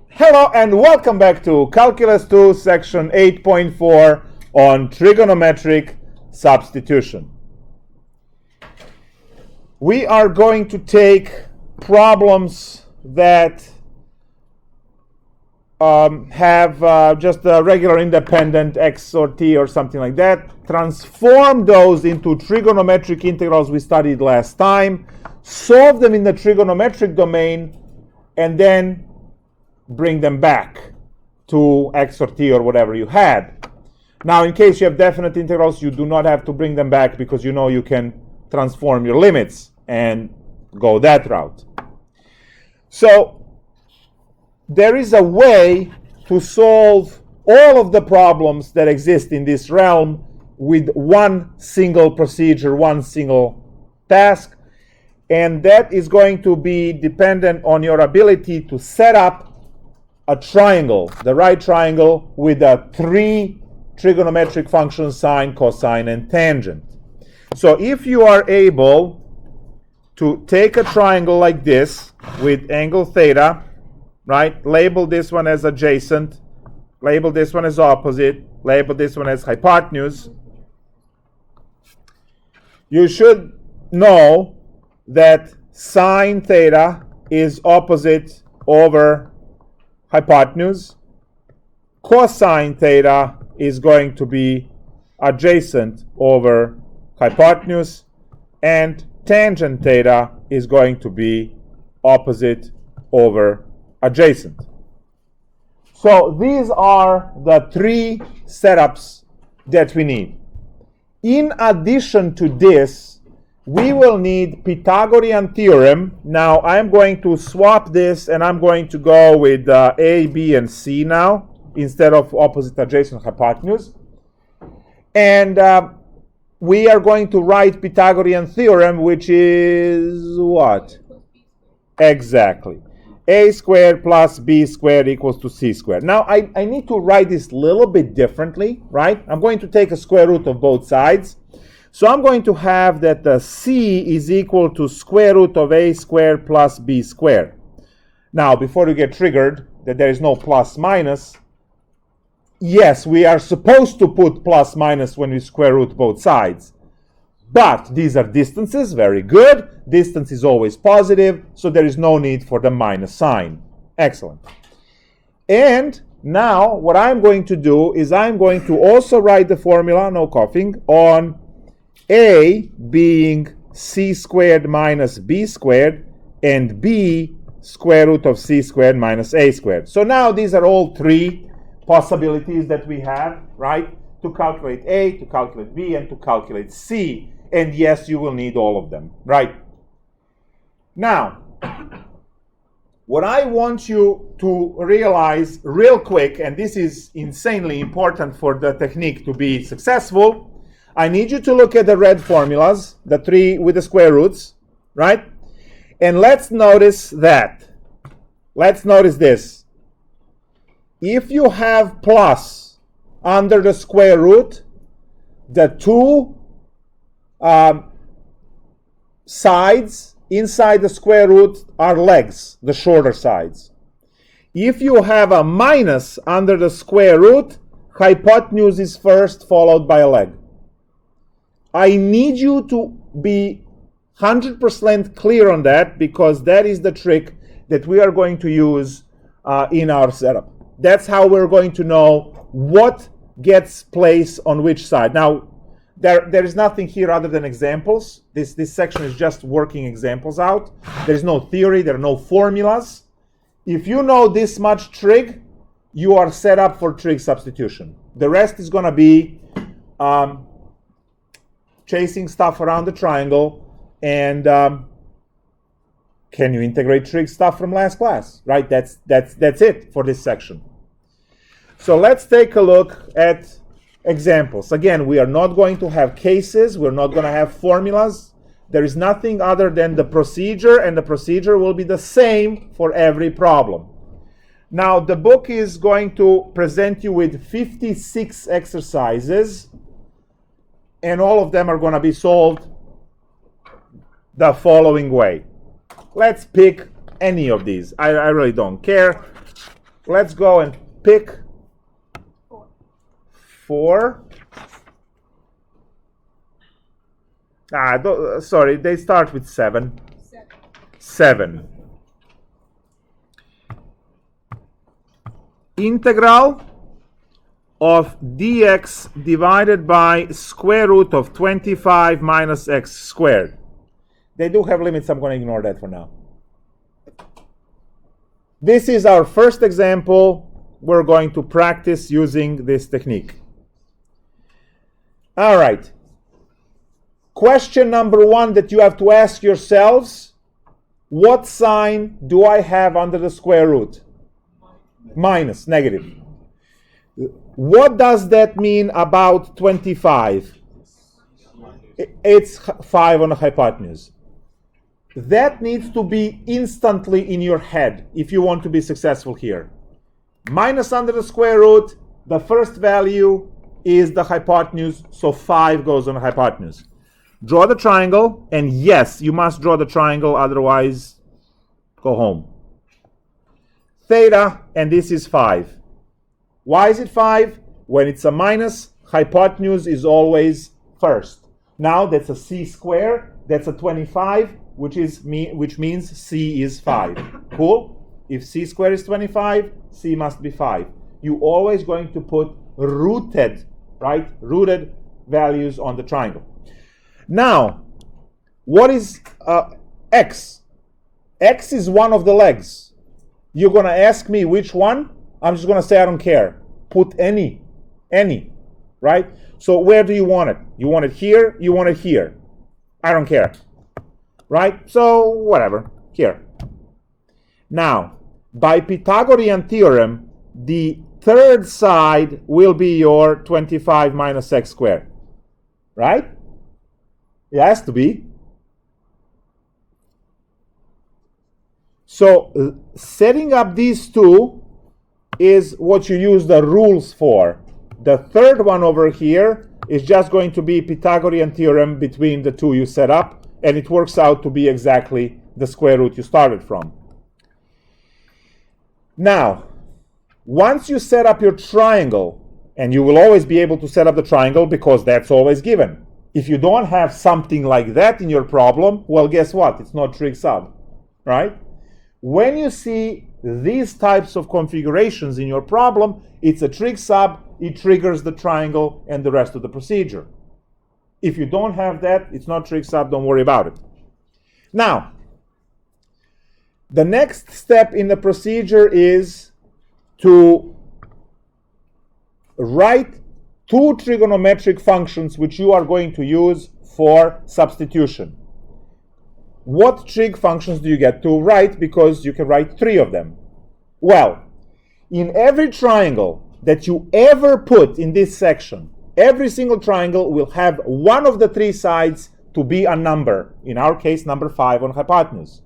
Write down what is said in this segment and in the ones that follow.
Hello and welcome back to Calculus 2 section 8.4 on trigonometric substitution. We are going to take problems that have just a regular independent x or t or something like that, transform those into trigonometric integrals we studied last time, solve them in the trigonometric domain, and then bring them back to x or t or whatever you had. Now, in case you have definite integrals, you do not have to bring them back because you know you can transform your limits and go that route. So there is a way to solve all of the problems that exist in this realm with one single procedure, one single task, and that is going to be dependent on your ability to set up a triangle, the right triangle, with the three trigonometric functions, sine, cosine, and tangent. So if you are able to take a triangle like this with angle theta, right? Label this one as adjacent, label this one as opposite, label this one as hypotenuse. You should know that sine theta is opposite over hypotenuse. Cosine theta is going to be adjacent over hypotenuse, and tangent theta is going to be opposite over adjacent. So these are the three setups that we need. In addition to this, we will need Pythagorean Theorem. Now I'm going to swap this and I'm going to go with A, B, and C now instead of opposite, adjacent, hypotenuse. And we are going to write Pythagorean Theorem, which is what? Exactly. A squared plus B squared equals to C squared. Now, I need to write this a little bit differently, right? I'm going to take a square root of both sides. So I'm going to have that the C is equal to square root of A squared plus B squared. Now, before you get triggered that there is no plus minus, yes, we are supposed to put plus minus when we square root both sides. But these are distances, very good. Distance is always positive, so there is no need for the minus sign. Excellent. And now what I'm going to do is I'm going to also write the formula, no coughing, on A being C squared minus B squared and B square root of C squared minus A squared. So now these are all three possibilities that we have, right? To calculate A, to calculate B, and to calculate C. And yes, you will need all of them, right? Now, what I want you to realize real quick, and this is insanely important for the technique to be successful, I need you to look at the red formulas, the three with the square roots, right? And let's notice that. Let's notice this. If you have plus under the square root, the two sides inside the square root are legs, the shorter sides. If you have a minus under the square root, hypotenuse is first followed by a leg. I need you to be 100% clear on that because that is the trick that we are going to use in our setup. That's how we're going to know what gets placed on which side. Now, there is nothing here other than examples. This section is just working examples out. There is no theory. There are no formulas. If you know this much trig, you are set up for trig substitution. The rest is going to be chasing stuff around the triangle and can you integrate trig stuff from last class, right? That's it for this section. So let's take a look at examples. Again, we are not going to have cases. We're not going to have formulas. There is nothing other than the procedure, and the procedure will be the same for every problem. Now, the book is going to present you with 56 exercises, and all of them are going to be solved the following way. Let's pick any of these. I really don't care. Let's go and pick 4. Sorry, they start with 7. 7. Integral of dx divided by square root of 25 minus x squared. They do have limits. I'm going to ignore that for now. This is our first example. We're going to practice using this technique. All right. Question number 1 that you have to ask yourselves: what sign do I have under the square root? Minus, negative. What does that mean about 25? It's 5 on the hypotenuse. That needs to be instantly in your head if you want to be successful here. Minus under the square root, the first value is the hypotenuse, so 5 goes on the hypotenuse. Draw the triangle, and yes, you must draw the triangle, otherwise go home. Theta, and this is 5. Why is it 5? When it's a minus, hypotenuse is always first. Now that's a c square, that's a 25, which means c is 5. Cool? If c squared is 25, c must be 5. You're always going to put rooted, right? Rooted values on the triangle. Now, what is x? X is one of the legs. You're going to ask me which one? I'm just going to say I don't care. Put any, right? So where do you want it? You want it here, you want it here. I don't care, right? So whatever, here. Now, by Pythagorean theorem, the third side will be your 25 minus x squared, right? It has to be. So setting up these two is what you use the rules for. The third one over here is just going to be Pythagorean theorem between the two you set up, and it works out to be exactly the square root you started from. Now, once you set up your triangle, and you will always be able to set up the triangle because that's always given. If you don't have something like that in your problem, well, guess what? It's not trig sub, right? When you see these types of configurations in your problem, it's a trig sub, it triggers the triangle and the rest of the procedure. If you don't have that, it's not trig sub, don't worry about it. Now, the next step in the procedure is to write two trigonometric functions which you are going to use for substitution. What trig functions do you get to write? Because you can write 3 of them. Well, in every triangle that you ever put in this section, every single triangle will have one of the 3 sides to be a number. In our case, number 5 on hypotenuse.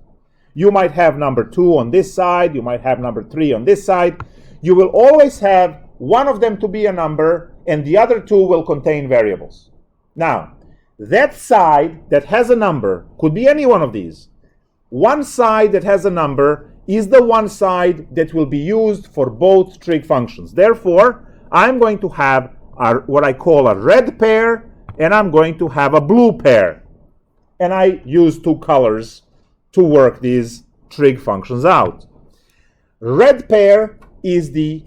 You might have number 2 on this side, you might have number 3 on this side. You will always have one of them to be a number, and the other 2 will contain variables. Now, that side that has a number could be any one of these. One side that has a number is the one side that will be used for both trig functions. Therefore, I'm going to have what I call a red pair, and I'm going to have a blue pair. And I use 2 colors to work these trig functions out. Red pair is the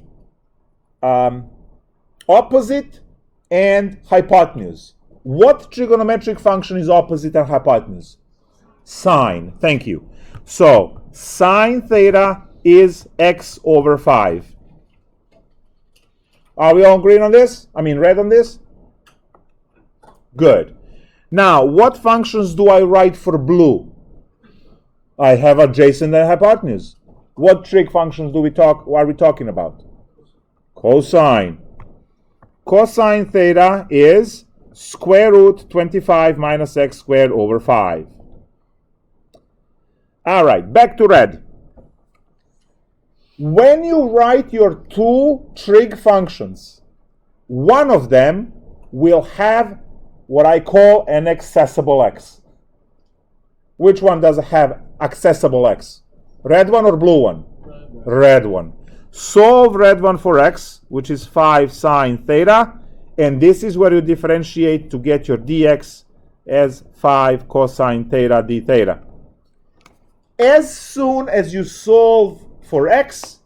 opposite and hypotenuse. What trigonometric function is opposite and hypotenuse? Sine. Thank you. So, sine theta is x over 5. Are we all agreed on this? I mean, read on this? Good. Now, what functions do I write for blue? I have adjacent and hypotenuse. What trig functions are we talking about? Cosine. Cosine theta is square root 25 minus x squared over 5. All right, back to red. When you write your 2 trig functions, one of them will have what I call an accessible x. Which one does it have accessible x? Red one or blue one? Red one. Solve red one for x, which is 5 sine theta, and this is where you differentiate to get your dx as 5 cosine theta d theta. As soon as you solve for x,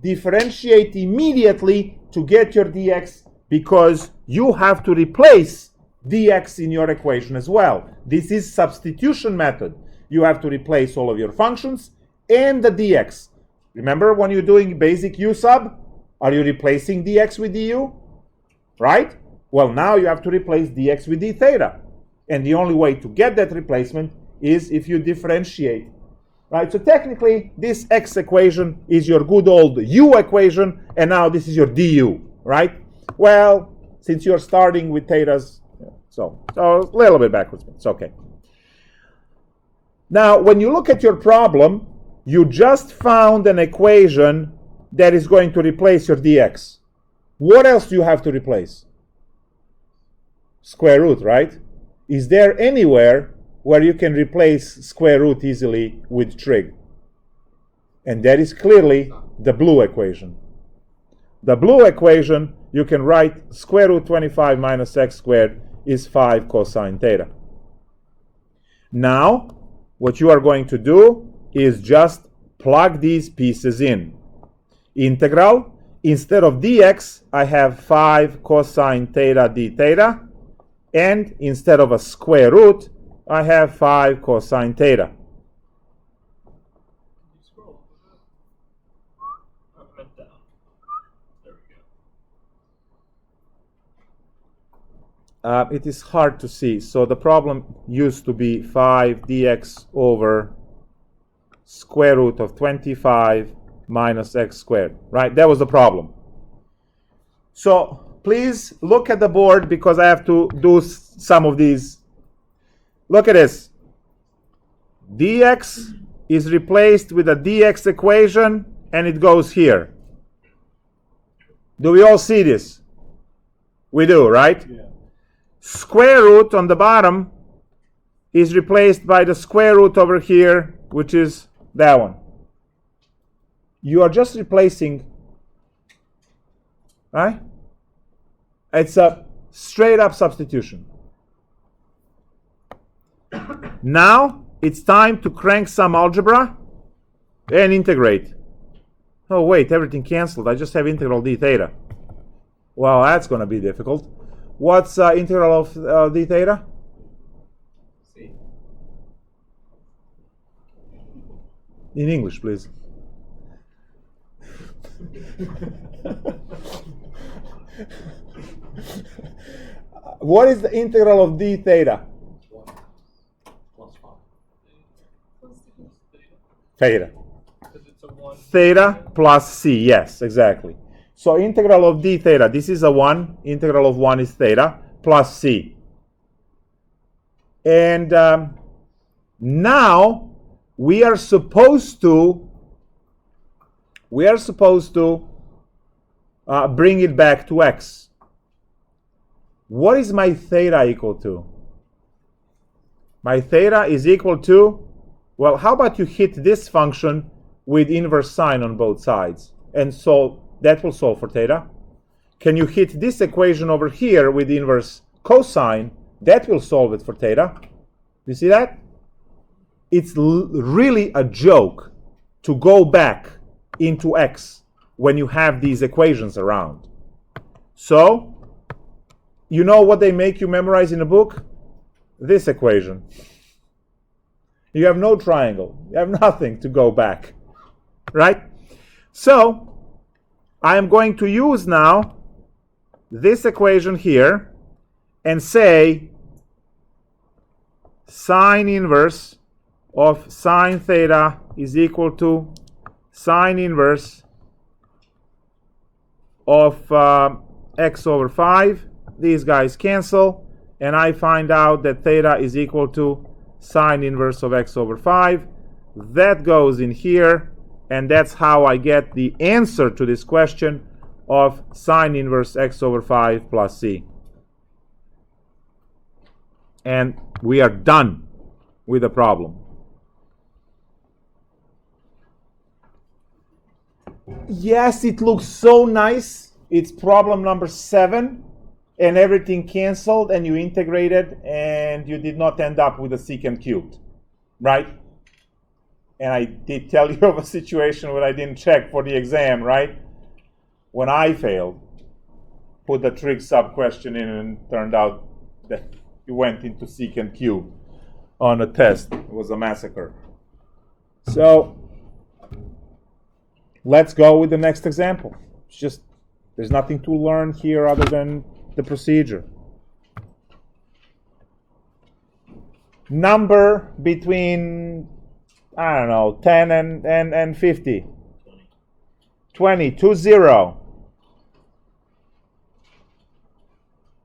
differentiate immediately to get your dx, because you have to replace dx in your equation as well. This is substitution method. You have to replace all of your functions and the dx. Remember when you're doing basic u sub, are you replacing dx with du? Right? Well, now you have to replace dx with d theta. And the only way to get that replacement is if you differentiate. Right? So technically, this x equation is your good old u equation, and now this is your du. Right? Well, since you're starting with thetas, so a little bit backwards, but it's okay. Now, when you look at your problem, you just found an equation that is going to replace your dx. What else do you have to replace? Square root, right? Is there anywhere where you can replace square root easily with trig? And that is clearly the blue equation. The blue equation, you can write square root 25 minus x squared is 5 cosine theta. Now, what you are going to do is just plug these pieces in. Integral, instead of dx, I have 5 cosine theta d theta, and instead of a square root, I have 5 cosine theta. It is hard to see. So the problem used to be 5 dx over square root of 25 minus x squared. Right? That was the problem. So please look at the board because I have to do some of these. Look at this. Dx is replaced with a dx equation, and it goes here. Do we all see this? We do, right? Yeah. Square root on the bottom is replaced by the square root over here, which is that one. You are just replacing, right? It's a straight up substitution. Now it's time to crank some algebra and integrate. Oh wait, everything canceled. I just have integral d theta. Well, that's going to be difficult. What's integral of d theta? C. In English, please. What is the integral of d theta? Theta. Theta plus c, yes, exactly. So integral of d theta, this is a 1, integral of 1 is theta, plus c. And now we are supposed to bring it back to x. What is my theta equal to? My theta is equal to, well, how about you hit this function with inverse sine on both sides, and so that will solve for theta. Can you hit this equation over here with inverse cosine? That will solve it for theta. You see that? It's really a joke to go back into x when you have these equations around. So, you know what they make you memorize in a book? This equation. You have no triangle. You have nothing to go back. Right? So, I am going to use now this equation here and say sine inverse of sine theta is equal to sine inverse of x over 5. These guys cancel, and I find out that theta is equal to sine inverse of x over 5. That goes in here, and that's how I get the answer to this question of sine inverse x over 5 plus c. And we are done with the problem. Yes, it looks so nice. It's problem number 7, and everything canceled, and you integrated, and you did not end up with a secant cubed, right? And I did tell you of a situation where I didn't check for the exam, right? When I failed, put the trig sub question in, and it turned out that you went into secant cube on a test. It was a massacre. So let's go with the next example. It's just, there's nothing to learn here other than the procedure. Number between, I don't know, 10 and 50. 20, 20.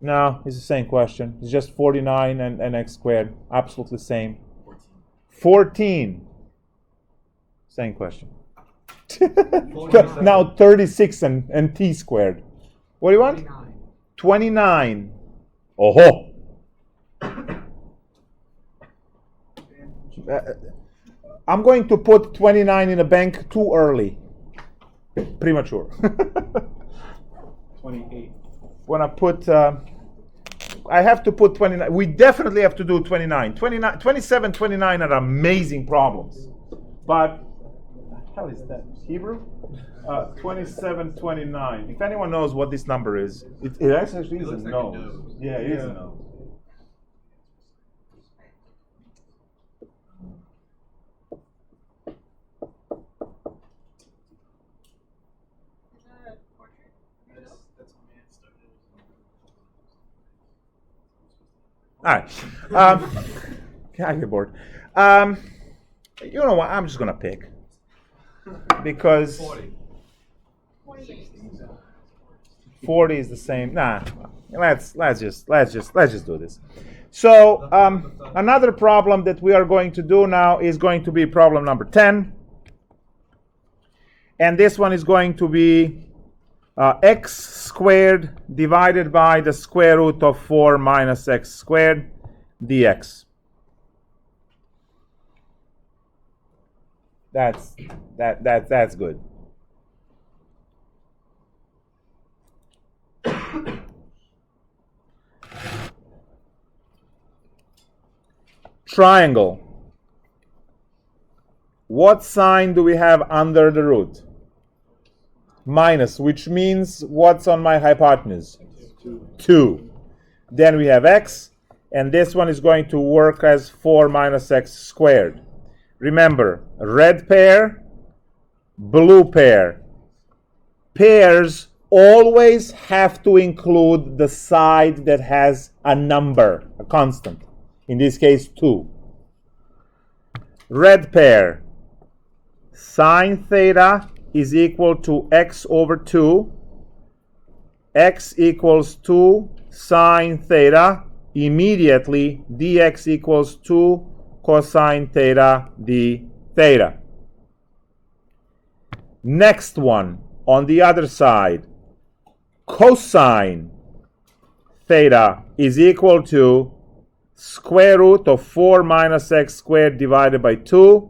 No, it's the same question. It's just 49 and x squared. Absolutely same. 14. Same question. Now 36 and t squared. What do you want? 29. Oh-ho. I'm going to put 29 in a bank too early. Premature. 28. When I put, I have to put 29. We definitely have to do 29. 27, 29 are amazing problems. But, what the hell is that? Hebrew? 27, 29. If anyone knows what this number is, it actually is a nose. Yeah, it is a nose. All right. I get bored. You know what? I'm just gonna pick because 40 is the same. Nah. Let's just do this. So another problem that we are going to do now is going to be problem number 10, and this one is going to be x squared divided by the square root of 4 minus x squared dx. That's good. Triangle. What sign do we have under the root? Minus, which means what's on my hypotenuse? 2. Then we have x, and this one is going to work as 4 minus x squared. Remember, red pair, blue pair. Pairs always have to include the side that has a number, a constant. In this case, 2. Red pair, sine theta is equal to x over 2. X equals 2 sine theta. Immediately, dx equals 2 cosine theta d theta. Next one, on the other side, cosine theta is equal to square root of 4 minus x squared divided by 2,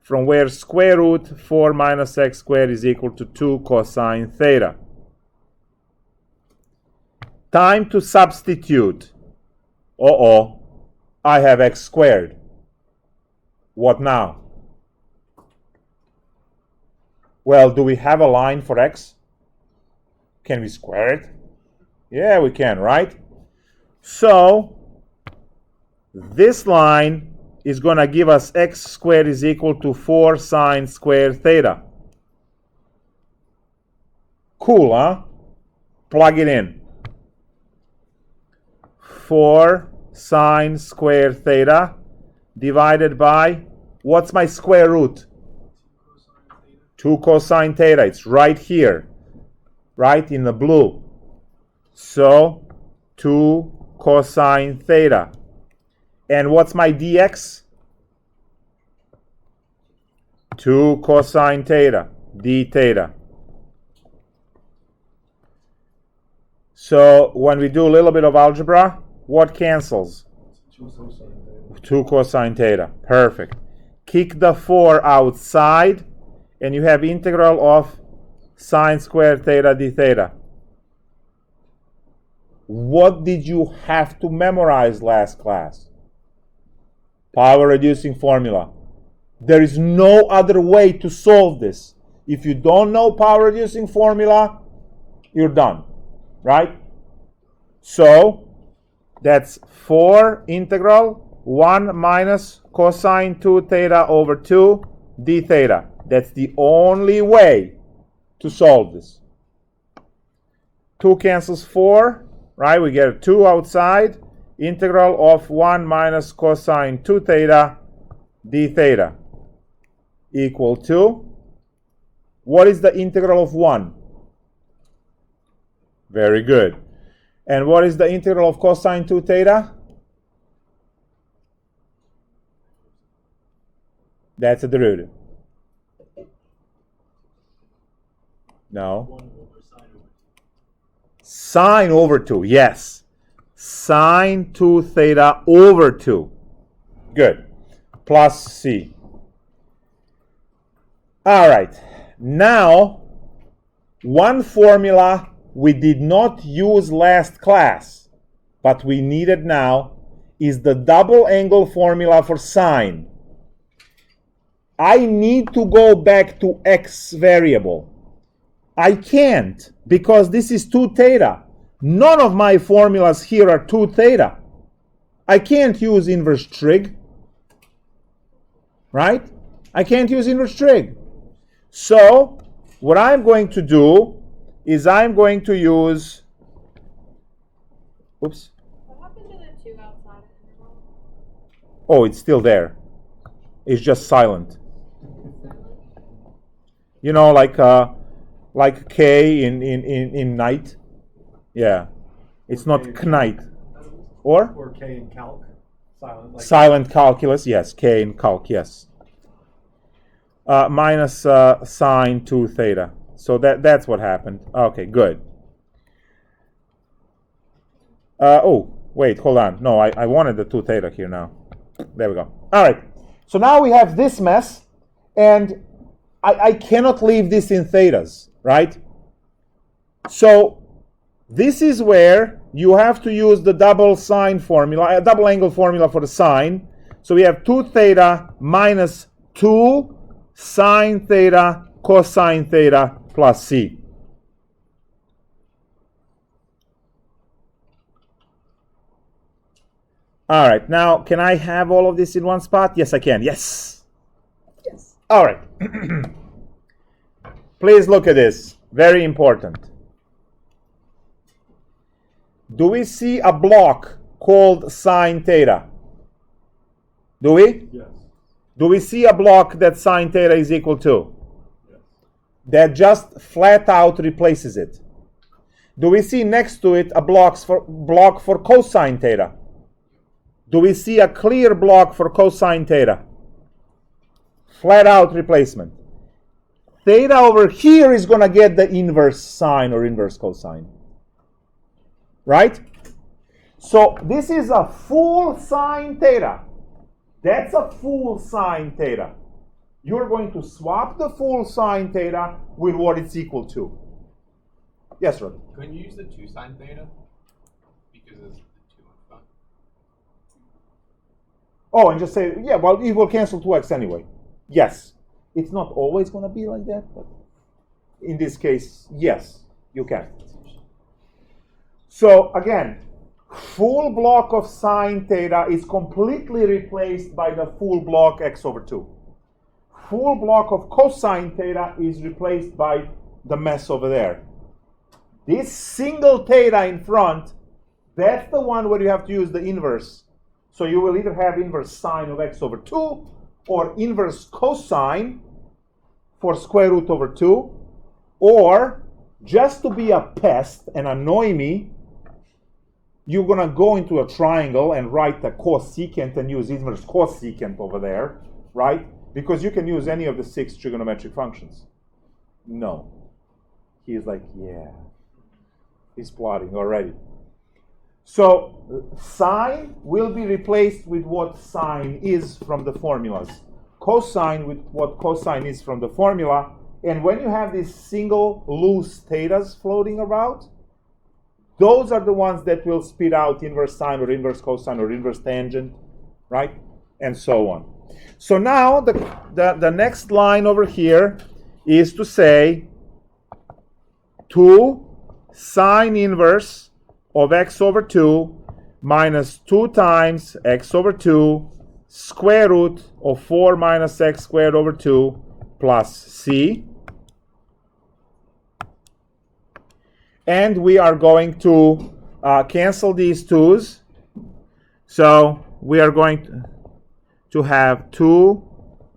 from where square root 4 minus x squared is equal to 2 cosine theta. Time to substitute. I have x squared. What now? Well, do we have a line for x? Can we square it? Yeah, we can, right? So, this line is going to give us x squared is equal to 4 sine squared theta. Cool, huh? Plug it in. 4 sine squared theta divided by, what's my square root? 2 cosine theta. It's right here, right in the blue. So, 2 cosine theta. And what's my dx? 2 cosine theta, d theta. So when we do a little bit of algebra, what cancels? 2 cosine theta. Perfect. Kick the 4 outside, and you have integral of sine squared theta d theta. What did you have to memorize last class? Power reducing formula. There is no other way to solve this. If you don't know power reducing formula, you're done, right? So that's 4 integral 1 minus cosine 2 theta over 2 d theta. That's the only way to solve this. 2 cancels 4, right? We get a 2 outside. Integral of 1 minus cosine 2 theta d theta equal to, what is the integral of 1? Very good. And what is the integral of cosine 2 theta? That's a derivative. No. Sine over 2, yes. Sine 2 theta over 2. Good. Plus c. All right. Now, one formula we did not use last class, but we need it now, is the double angle formula for sine. I need to go back to x variable. I can't, because this is 2 theta. None of my formulas here are 2 theta. I can't use inverse trig, right? I can't use inverse trig. So what I'm going to do is I'm going to use, oops. What happened to the 2 outside of the interval? Oh, it's still there. It's just silent. You know, like K in night. Yeah. It's not knight. Or K in calc. Silent. Like silent calculus, yes. K in calc, yes. Minus sine 2 theta. So that's what happened. Okay, good. Oh, wait, hold on. No, I wanted the 2 theta here now. There we go. All right. So now we have this mess, and I cannot leave this in thetas, right? So this is where you have to use the double sine formula, a double angle formula for the sine. So we have 2 theta minus 2 sine theta cosine theta plus c. All right, now can I have all of this in one spot? Yes, I can. Yes. Yes. All right. Please look at this. Very important. Do we see a block called sine theta? Do we? yes. Do we see a block that sine theta is equal to? Yes. That just flat out replaces it. Do we see next to it a block for cosine theta? Do we see a clear block for cosine theta? Flat out replacement. Theta over here is going to get the inverse sine or inverse cosine. Right? So this is a full sine theta. That's a full sine theta. You're going to swap the full sine theta with what it's equal to. Yes, Rod? Couldn't you use the 2 sine theta? Because it's the 2 in front. Oh, and just say, yeah, well, it will cancel 2x anyway. Yes. It's not always going to be like that, but in this case, yes, you can. So again, full block of sine theta is completely replaced by the full block x over 2. Full block of cosine theta is replaced by the mess over there. This single theta in front, that's the one where you have to use the inverse. So you will either have inverse sine of x over 2 or inverse cosine for square root over 2, or just to be a pest and annoy me, you're going to go into a triangle and write the cosecant and use inverse cosecant over there, right? Because you can use any of the 6 trigonometric functions. No. He's like, yeah. He's plotting already. So sine will be replaced with what sine is from the formulas. Cosine with what cosine is from the formula. And when you have these single loose thetas floating about, those are the ones that will spit out inverse sine or inverse cosine or inverse tangent, right? And so on. So now the next line over here is to say 2 sine inverse of x over 2 minus 2 times x over 2 square root of 4 minus x squared over 2 plus c. And we are going to cancel these 2's. So we are going to have 2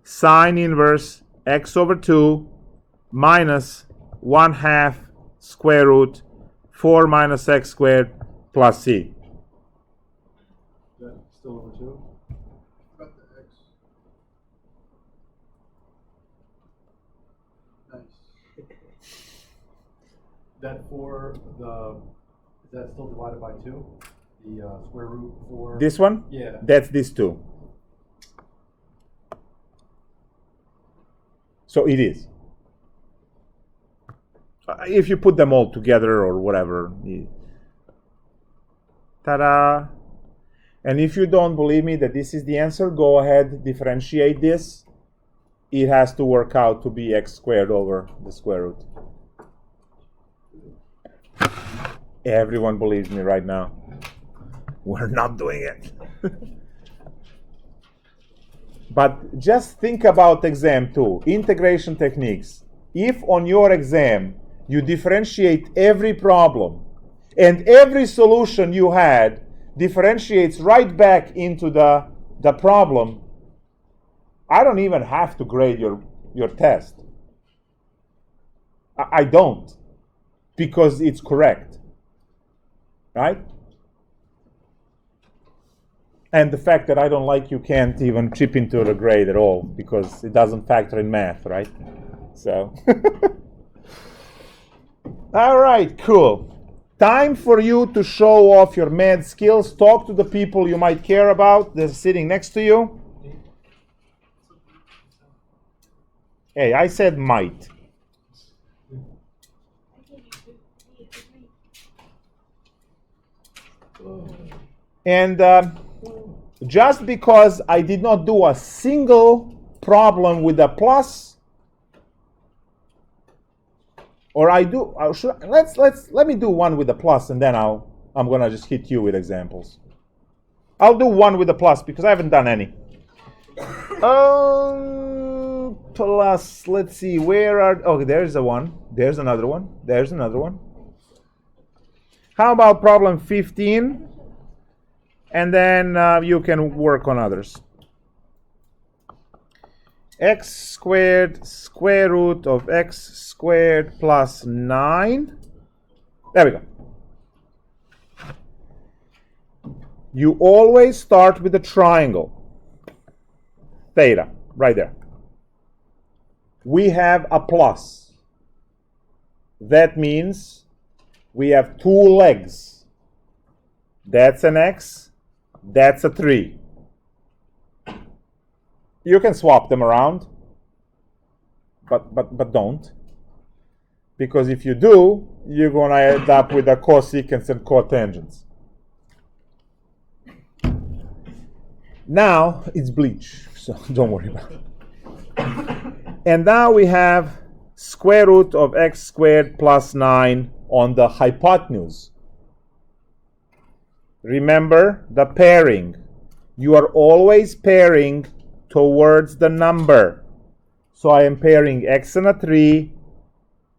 sine inverse x over 2 minus 1/2 square root 4 minus x squared plus c. Is that still over 2? Got the x. Nice. That 4, is that still divided by 2? The square root 4? This one? Yeah. That's this 2. So it is. If you put them all together or whatever. Ta-da! And if you don't believe me that this is the answer, go ahead, differentiate this. It has to work out to be x squared over the square root. Everyone believes me right now. We're not doing it. But just think about exam 2, integration techniques. If on your exam you differentiate every problem and every solution you had differentiates right back into the problem, I don't even have to grade your test. I don't, because it's correct, right? And the fact that I don't like you can't even chip into the grade at all, because it doesn't factor in math, right? So, all right, cool. Time for you to show off your math skills. Talk to the people you might care about. They're sitting next to you. Hey, I said might. And just because I did not do a single problem with a plus, or let me do one with a plus, and then I'm gonna just hit you with examples. I'll do one with a plus because I haven't done any. Plus, let's see, where are, okay, there's the one, there's another one, there's another one. How about problem 15? And then you can work on others. X squared square root of x squared plus 9. There we go. You always start with a triangle. Theta, right there. We have a plus. That means we have 2 legs. That's an x. That's a 3. You can swap them around, but don't. Because if you do, you're going to end up with a cosecants and cotangents. Now it's bleach, so don't worry about it. And now we have square root of x squared plus 9 on the hypotenuse. Remember the pairing. You are always pairing towards the number. So I am pairing x and a 3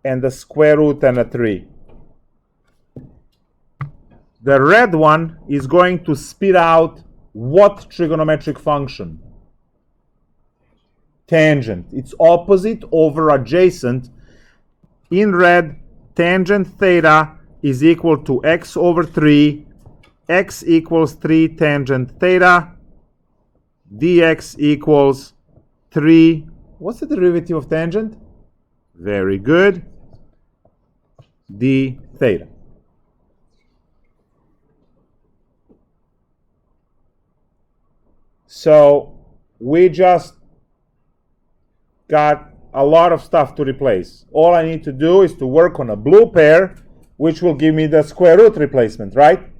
and the square root and a 3. The red one is going to spit out what trigonometric function? Tangent. It's opposite over adjacent. In red, tangent theta is equal to x over 3. X equals 3 tangent theta. Dx equals 3. What's the derivative of tangent? Very good. D theta. So we just got a lot of stuff to replace. All I need to do is to work on a blue pair, which will give me the square root replacement, right?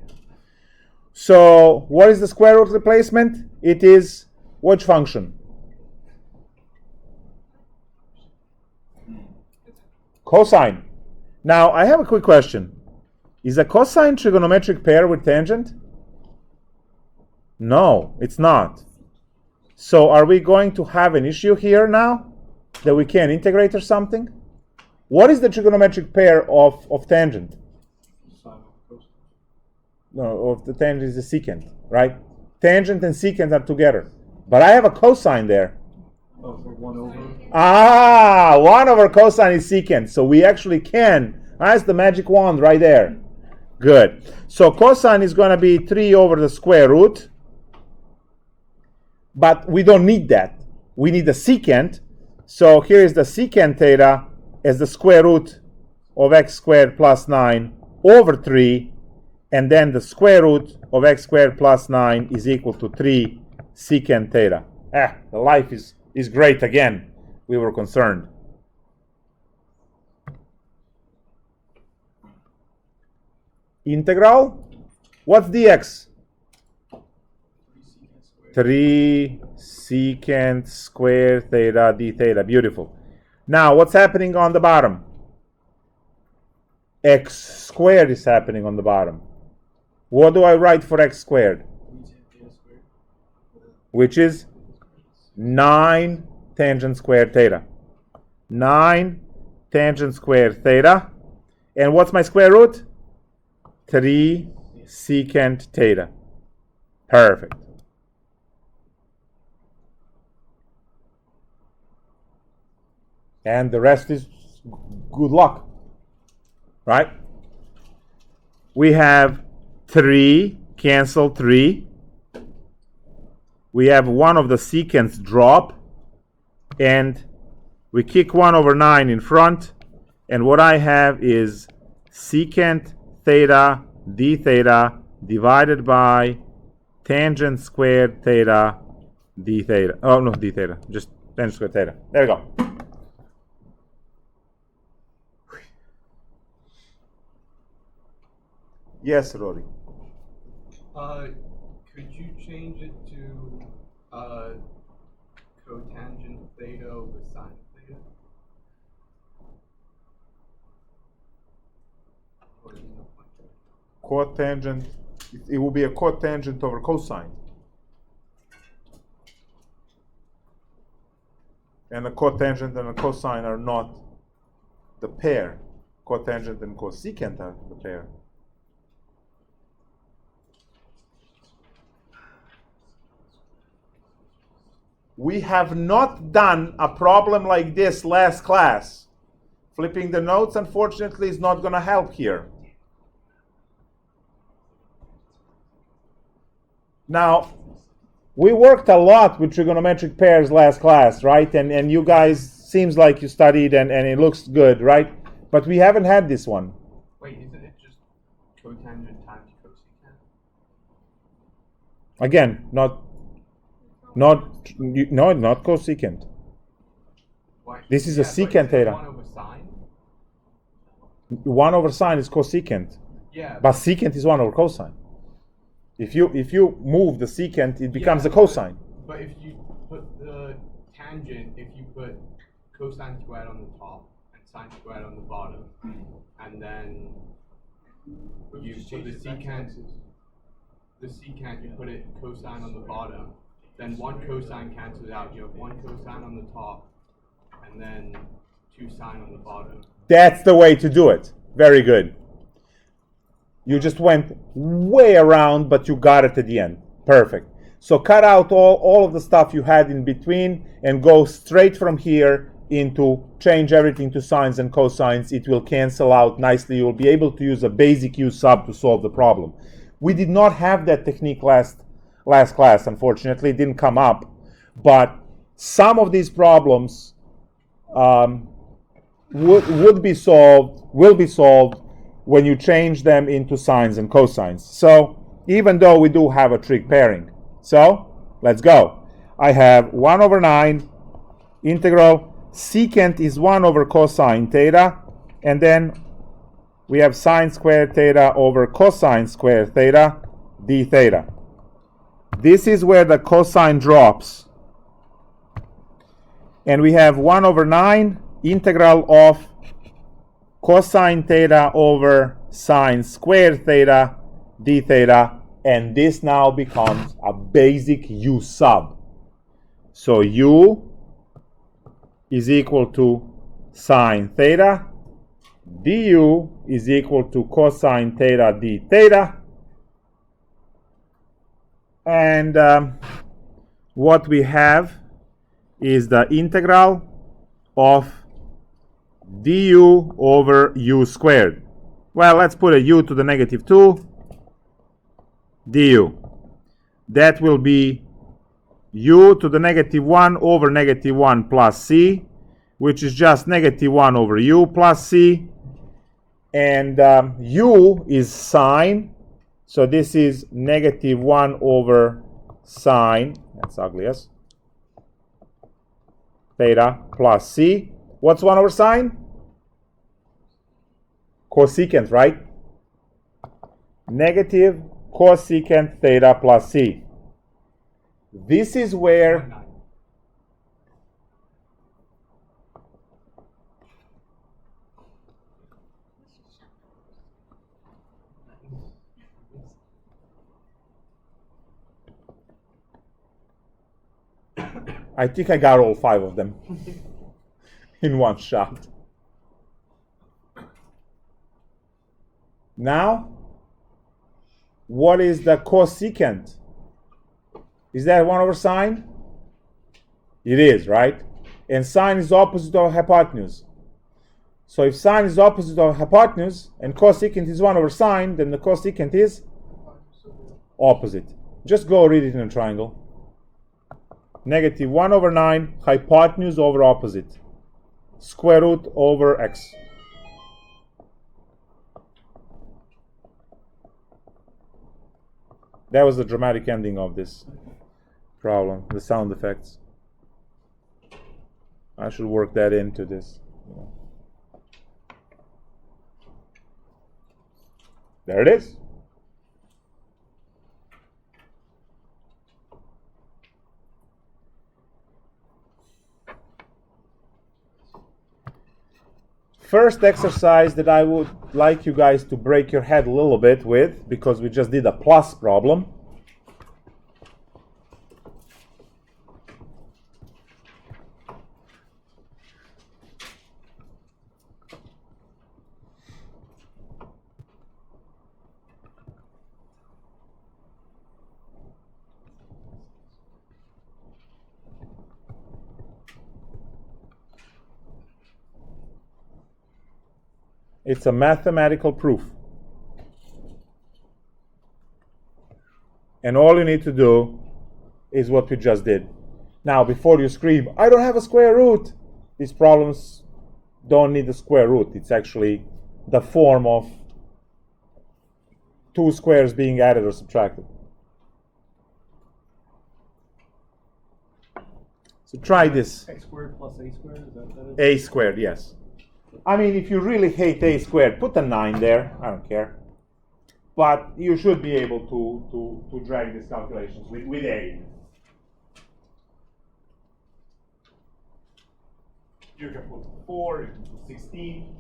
So what is the square root replacement? It is which function? Cosine. Now, I have a quick question. Is a cosine trigonometric pair with tangent? No, it's not. So are we going to have an issue here now that we can't integrate or something? What is the trigonometric pair of tangent? No, of the tangent is the secant, right? Tangent and secant are together. But I have a cosine there. Oh, so 1 over? 1 over cosine is secant. So we actually can. That's the magic wand right there. Good. So cosine is going to be 3 over the square root. But we don't need that. We need the secant. So here is the secant theta as the square root of x squared plus 9 over 3. And then the square root of x squared plus 9 is equal to 3 secant theta. The life is great again. We were concerned. Integral. What's dx? 3 secant squared theta d theta. Beautiful. Now, what's happening on the bottom? X squared is happening on the bottom. What do I write for x squared? Which is 9 tangent squared theta. 9 tangent squared theta. And what's my square root? 3 secant theta. Perfect. And the rest is good luck. Right? We have 3, cancel 3. We have 1 of the secants drop. And we kick 1 over 9 in front. And what I have is secant theta d theta divided by tangent squared theta d theta. Oh, no, d theta. Just tangent squared theta. There we go. Yes, Rory. Could you change it to cotangent theta over sine theta? Or is it no point? Cotangent, it will be a cotangent over cosine. And a cotangent and a cosine are not the pair. Cotangent and cosecant are the pair. We have not done a problem like this last class. Flipping the notes, unfortunately, is not going to help here. Now, we worked a lot with trigonometric pairs last class, right? And you guys, seems like you studied and it looks good, right? But we haven't had this one. Wait, isn't it just cotangent times cosecant? Again, not cosecant. Why? This is a secant theta. 1 over sine? 1 over sine is cosecant. Yeah. But secant is 1 over cosine. If you move the secant, it becomes a cosine. But if you put the tangent, if you put cosine squared on the top and sine squared on the bottom, and then you put the secant, you put it cosine on the bottom, then 1 cosine cancels out. You have 1 cosine on the top, and then 2 sine on the bottom. That's the way to do it. Very good. You just went way around, but you got it at the end. Perfect. So cut out all of the stuff you had in between and go straight from here into change everything to sines and cosines. It will cancel out nicely. You'll be able to use a basic U sub to solve the problem. We did not have that technique last class, unfortunately. It didn't come up. But some of these problems will be solved when you change them into sines and cosines. So even though we do have a trig pairing. So let's go. I have 1 over 9 integral secant is 1 over cosine theta, and then we have sine squared theta over cosine squared theta d theta. This is where the cosine drops. And we have 1 over 9 integral of cosine theta over sine squared theta d theta, and this now becomes a basic u sub. So u is equal to sine theta, du is equal to cosine theta d theta, and what we have is the integral of du over u squared. Well, let's put a u to the negative 2 du. That will be u to the negative 1 over negative 1 plus c, which is just negative 1 over u plus c. And u is sine, so this is negative 1 over sine, that's ugly, yes, theta plus c. What's 1 over sine? Cosecant, right? Negative cosecant theta plus c. This is where I think I got all 5 of them in one shot. Now, what is the cosecant? Is that 1 over sine? It is, right? And sine is opposite of hypotenuse. So if sine is opposite of hypotenuse and cosecant is 1 over sine, then the cosecant is opposite. Just go read it in a triangle. Negative 1 over 9, hypotenuse over opposite. Square root over x. That was the dramatic ending of this problem, the sound effects. I should work that into this. There it is. First exercise that I would like you guys to break your head a little bit with, because we just did a plus problem. It's a mathematical proof. And all you need to do is what we just did. Now, before you scream, I don't have a square root, these problems don't need a square root. It's actually the form of 2 squares being added or subtracted. So try this. X squared plus a squared, is that what that A is? squared, yes. I mean, if you really hate a squared, put a 9 there. I don't care. But you should be able to drag these calculations with a. You can put 4, you can put 16.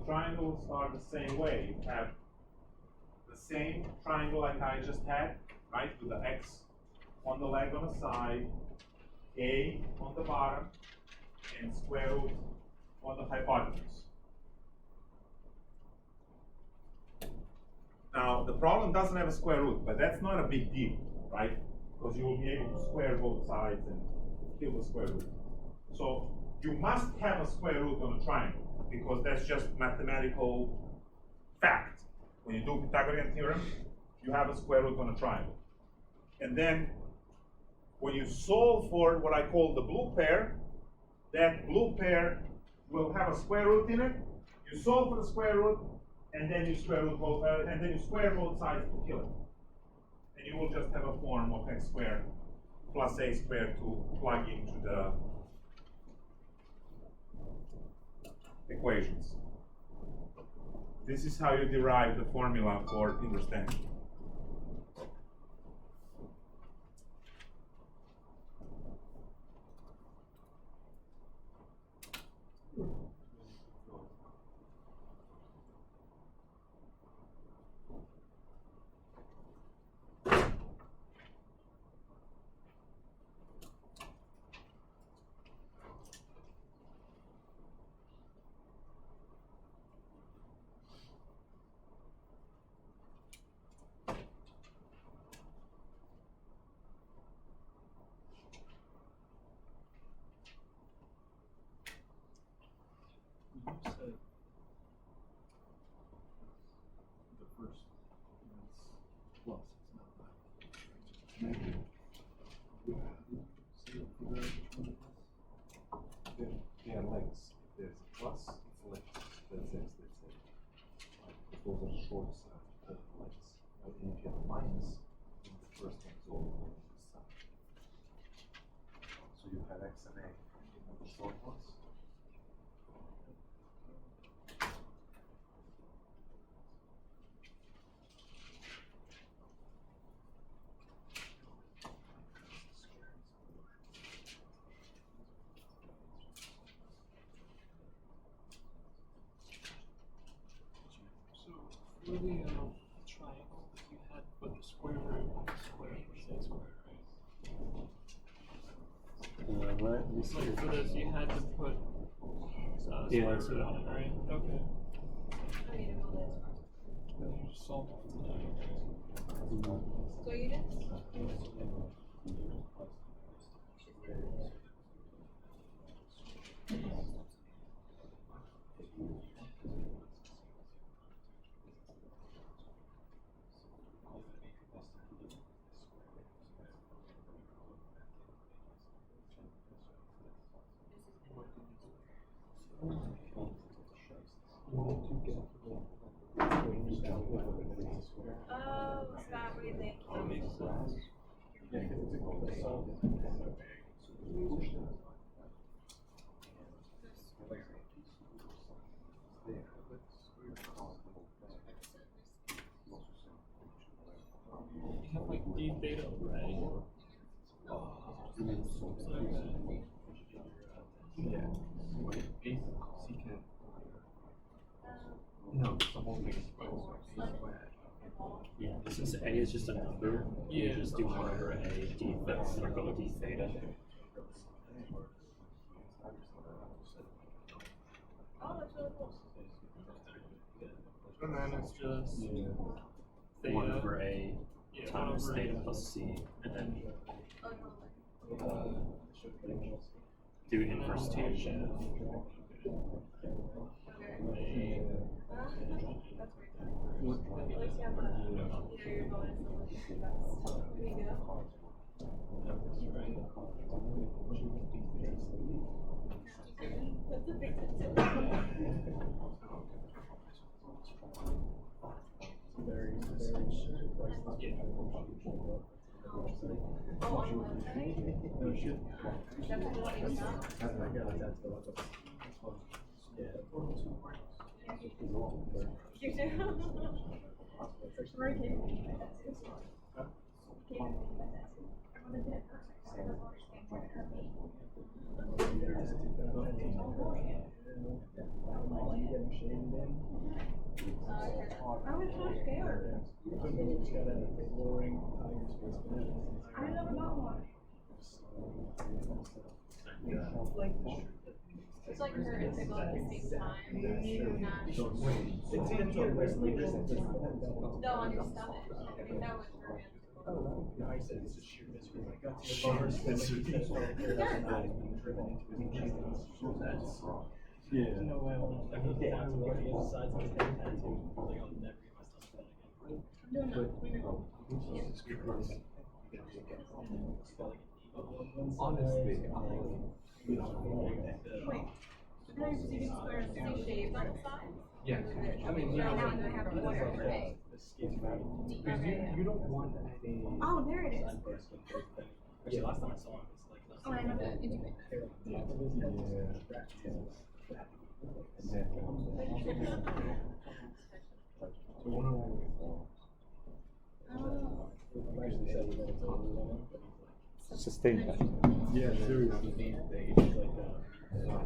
triangles are the same way. You have the same triangle like I just had, right? With the x on the leg on the side, a on the bottom, and square root on the hypotenuse. Now, the problem doesn't have a square root, but that's not a big deal, right? Because you will be able to square both sides and kill the square root. So you must have a square root on a triangle, because that's just mathematical fact. When you do Pythagorean Theorem, you have a square root on a triangle. And then, when you solve for what I call the blue pair, that blue pair will have a square root in it. You solve for the square root, and then you square root both, and then you square both sides to kill it. And you will just have a form of x squared plus a squared to plug into the equations. This is how you derive the formula for inverse tangent. The first is plus, it's not negative. They are legs. If there's a plus, it's legs. That's x, that's it. If those are short side of legs. And if you have a minus, then the first one is all on the side. So you have x and a, you have the short ones. For the triangle, you had put the square root on the square, say square, right? Right. Like for this, you had to put square root on it, right? Okay. I need to build this. You just solved it for that. So you did? Oh, is that what you think? You have like d theta, right? Yeah. Secant. No, the whole thing is squared. Yeah, since a is just a number, you Yeah. just do one over a d theta, circle d theta. Oh, that's really cool. And then it's just theta. 1 over a Yeah, times 1 over theta a. plus c, and then Oh, totally. do inverse tangent. Okay. That's great. At least you have your bonus and like the best. There you go. That's a big Oh, on one side? Definitely what you saw. You do? Sorry, Kate. I was so scared. I never got one. It's like her and Tickle at the same time. No, on your stomach. I think that was her and Tickle. I said it's just sheer misery. I got to Yeah. no way I want to the other side to get that tattoo. Like I'll never get my stomach again. Honestly, Wait, there's even squares to be shaved on the side? Yeah. I mean, now I'm gonna have one every day. Because you don't want any. Oh, there it is. Actually, last time I saw him, it's like. Oh, I have to integrate Sustain that. yeah, this girl, she actually, and they were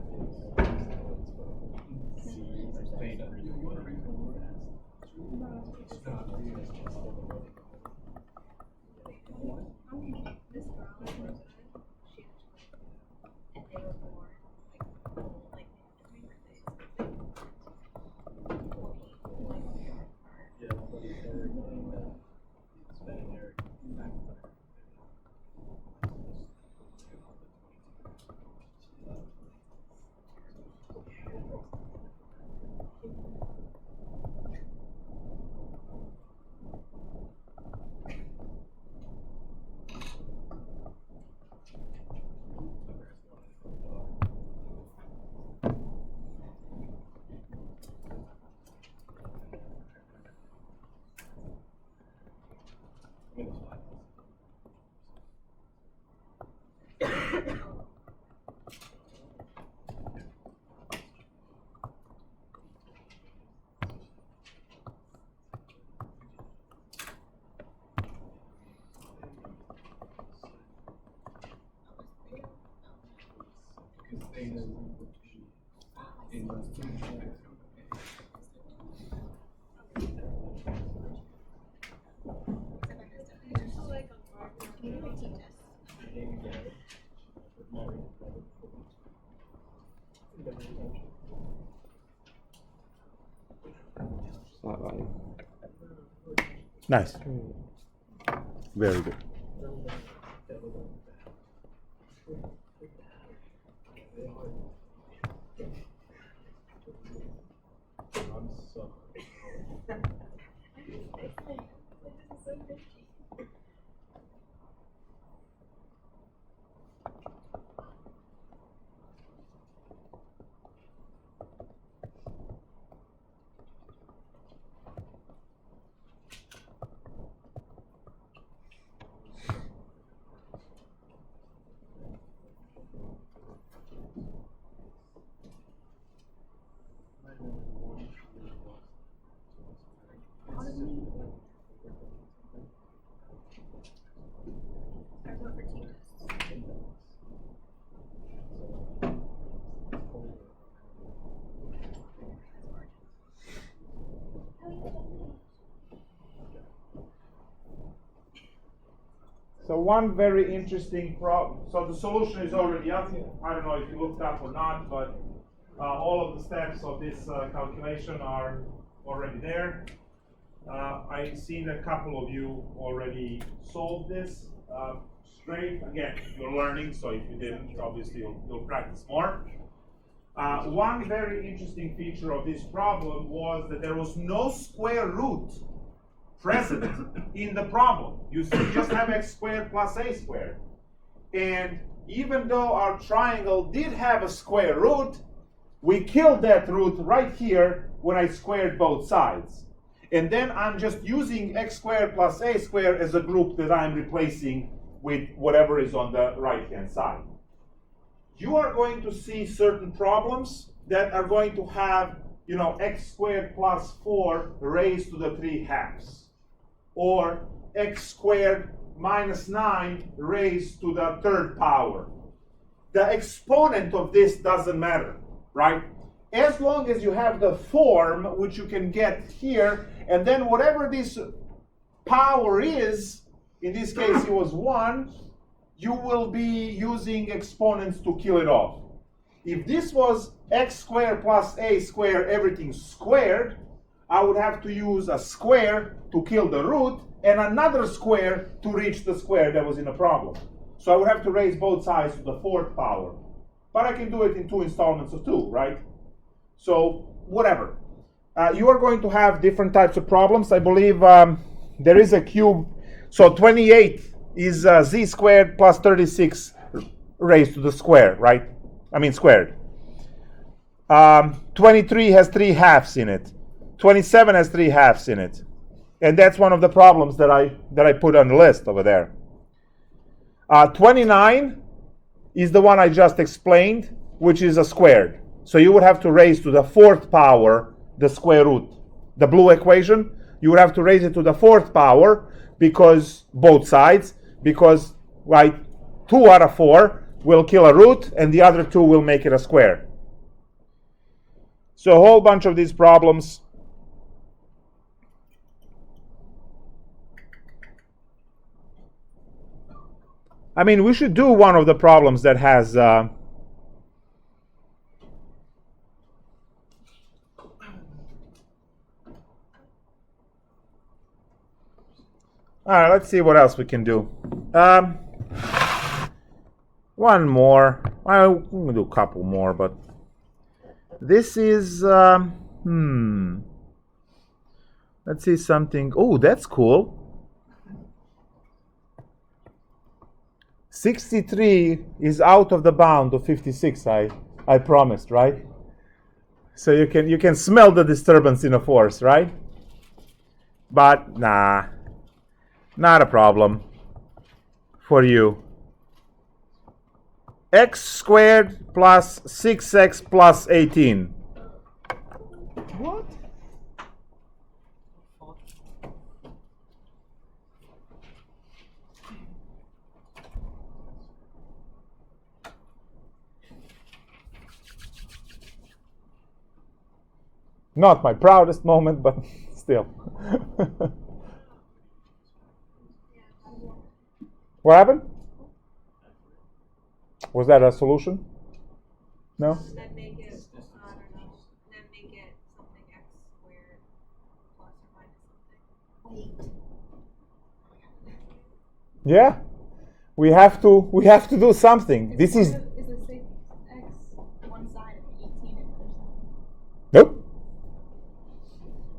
born like three birthdays. Nice. Very good. I'm sorry. So one very interesting problem. So the solution is already up. I don't know if you looked up or not, but all of the steps of this calculation are already there. I've seen a couple of you already solve this. Straight, again, you're learning, so if you didn't, obviously you'll practice more. One very interesting feature of this problem was that there was no square root present in the problem. You just have x squared plus a squared. And even though our triangle did have a square root, we killed that root right here when I squared both sides. And then I'm just using x squared plus a squared as a group that I'm replacing with whatever is on the right-hand side. You are going to see certain problems that are going to have, x squared plus 4 raised to the 3/2. Or x squared minus 9 raised to the 3rd power. The exponent of this doesn't matter, right? as long as you have the form, which you can get here, and then whatever this power is, in this case it was 1, you will be using exponents to kill it off. If this was x squared plus a squared, everything squared, I would have to use a square to kill the root and another square to reach the square that was in a problem. So I would have to raise both sides to the 4th power. But I can do it in 2 installments of 2, right? So whatever. You are going to have different types of problems. I believe there is a cube. So 28 is z squared plus 36 raised to the square, right? I mean squared. 23 has 3 halves in it. 27 has 3 halves in it. And that's one of the problems that I put on the list over there. 29 is the one I just explained, which is a squared. So you would have to raise to the 4th power the square root. The blue equation, you would have to raise it to the 4th power because both sides, because right, 2 out of 4 will kill a root and the other 2 will make it a square. So a whole bunch of these problems. I mean, we should do one of the problems that has all right, let's see what else we can do. One more. I'm going to do a couple more, but this is let's see something. Oh, that's cool. 63 is out of the bound of 56. I promised, right? So you can smell the disturbance in a force, right? But nah, not a problem for you. X squared plus 6x plus 18. What? Not my proudest moment, but still. What happened? Was that a solution? No? Then make it, I don't know, then make it something x squared plus or minus something. Yeah. We have to do something. This is Is the 6x one side and 18 and the other side? nope.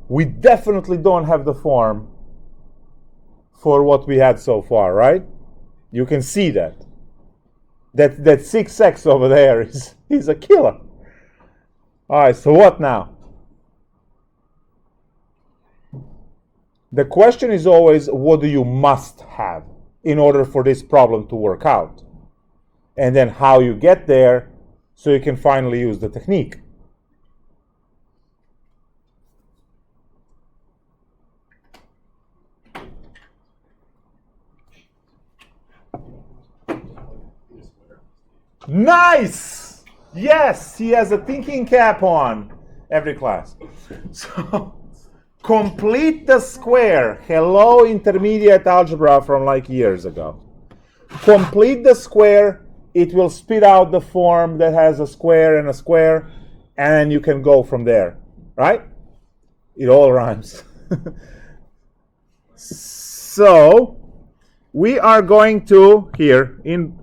We definitely don't have the form for what we had so far, right? You can see that. That 6x over there is a killer. All right, so what now? The question is always, what do you must have in order for this problem to work out? And then how you get there so you can finally use the technique. Nice! Yes, he has a thinking cap on every class. So, complete the square. Hello, intermediate algebra from like years ago. Complete the square. It will spit out the form that has a square, and you can go from there. Right? It all rhymes. So, we are going to here in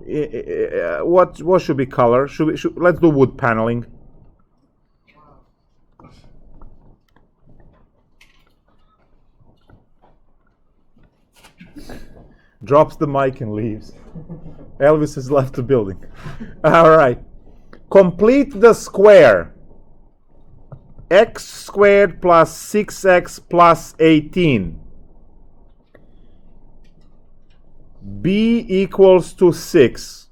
what should be color? Let's do wood paneling. Drops the mic and leaves. Elvis has left the building. All right. Complete the square. X squared plus 6x plus 18. B equals to 6.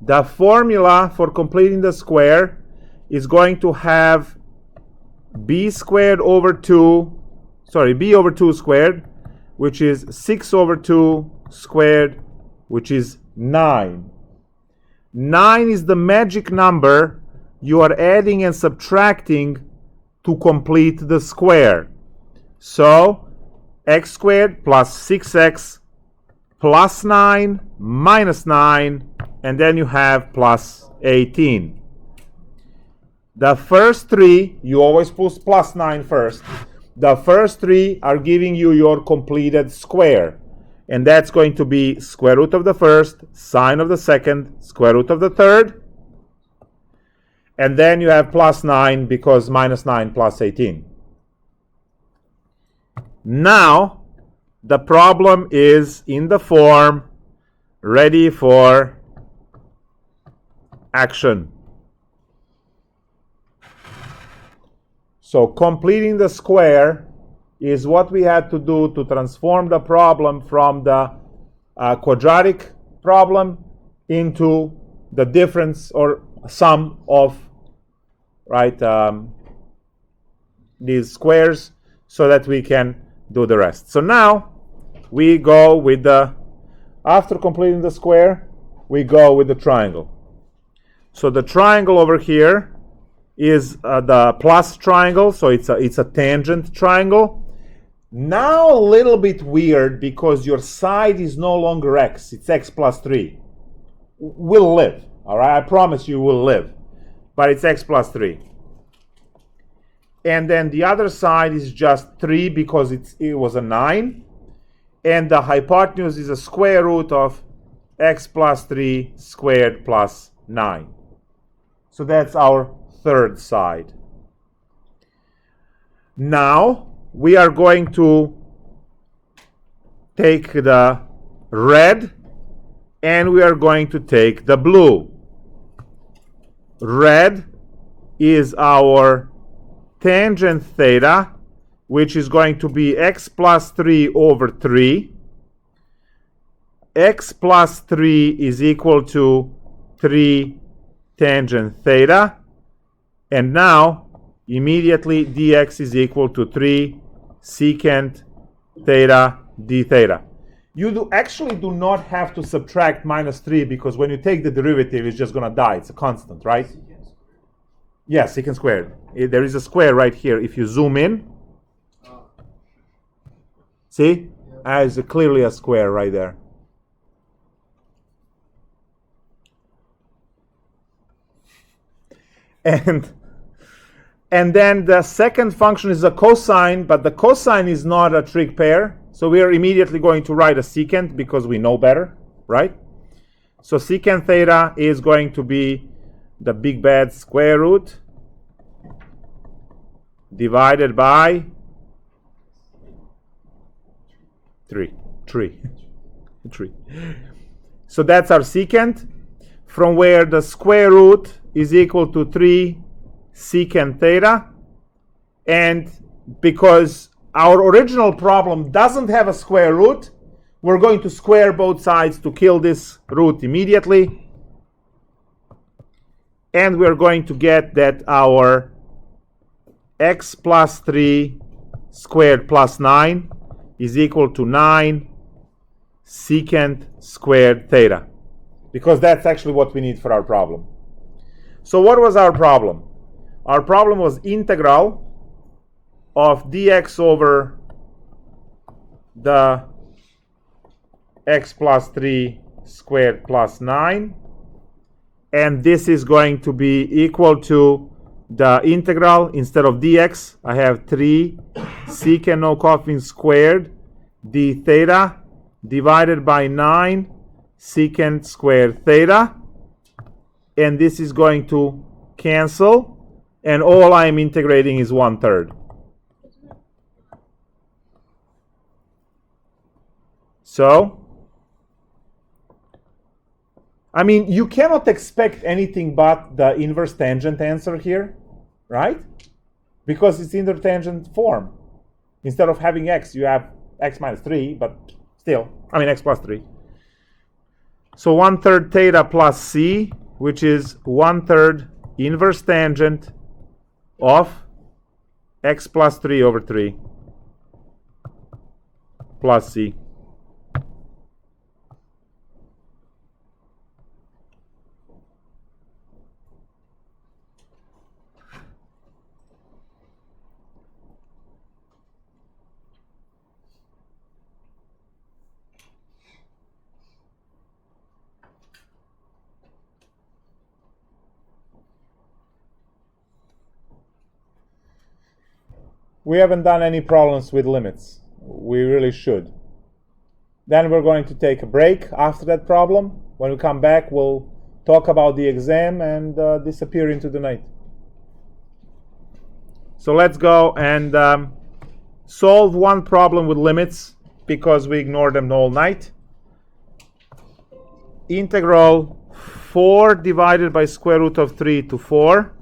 The formula for completing the square is going to have b over 2 squared, which is 6 over 2 squared, which is 9. 9 is the magic number you are adding and subtracting to complete the square. So x squared plus 6x plus 9 minus 9, and then you have plus 18. The first three, you always put plus 9 first. The first three are giving you your completed square. And that's going to be square root of the first, sine of the second, square root of the third. And then you have plus 9 because minus 9 plus 18. Now, the problem is in the form ready for action. So completing the square is what we had to do to transform the problem from the quadratic problem into the difference or sum of these squares so that we can do the rest. So now we go with after completing the square, we go with the triangle. So the triangle over here is the plus triangle, so it's a tangent triangle. Now a little bit weird because your side is no longer x, it's x plus 3. We'll live, all right? I promise you will live, but it's x plus 3. And then the other side is just 3 because it was a 9. And the hypotenuse is a square root of x plus 3 squared plus 9. So that's our third side. Now we are going to take the red and we are going to take the blue. Red is our tangent theta, which is going to be x plus 3 over 3. X plus 3 is equal to 3 tangent theta. And now, immediately, dx is equal to 3 secant theta d theta. You actually do not have to subtract minus 3 because when you take the derivative, it's just going to die. It's a constant, right? Yes, secant squared. There is a square right here. If you zoom in, see? There's clearly a square right there. And then the second function is a cosine, but the cosine is not a trig pair. So we are immediately going to write a secant because we know better, right? So secant theta is going to be the big bad square root divided by 3. So that's our secant, from where the square root is equal to 3 secant theta. And because our original problem doesn't have a square root, we're going to square both sides to kill this root immediately. And we're going to get that our x plus 3 squared plus 9 is equal to 9 secant squared theta. Because that's actually what we need for our problem. So what was our problem? Our problem was integral of dx over the x plus 3 squared plus 9. And this is going to be equal to the integral. Instead of dx, I have 3 secant no coffin squared d theta divided by 9 secant squared theta. And this is going to cancel. And all I'm integrating is 1/3. So, I mean, you cannot expect anything but the inverse tangent answer here, right? Because it's in the tangent form. Instead of having x, you have x minus 3, but still, I mean x plus 3. So 1/3 theta plus c, which is 1/3 inverse tangent of x plus 3 over 3 plus c. We haven't done any problems with limits. We really should. Then we're going to take a break after that problem. When we come back, we'll talk about the exam and disappear into the night. So let's go and solve one problem with limits because we ignored them all night. Integral 4 divided by square root of 3 to 4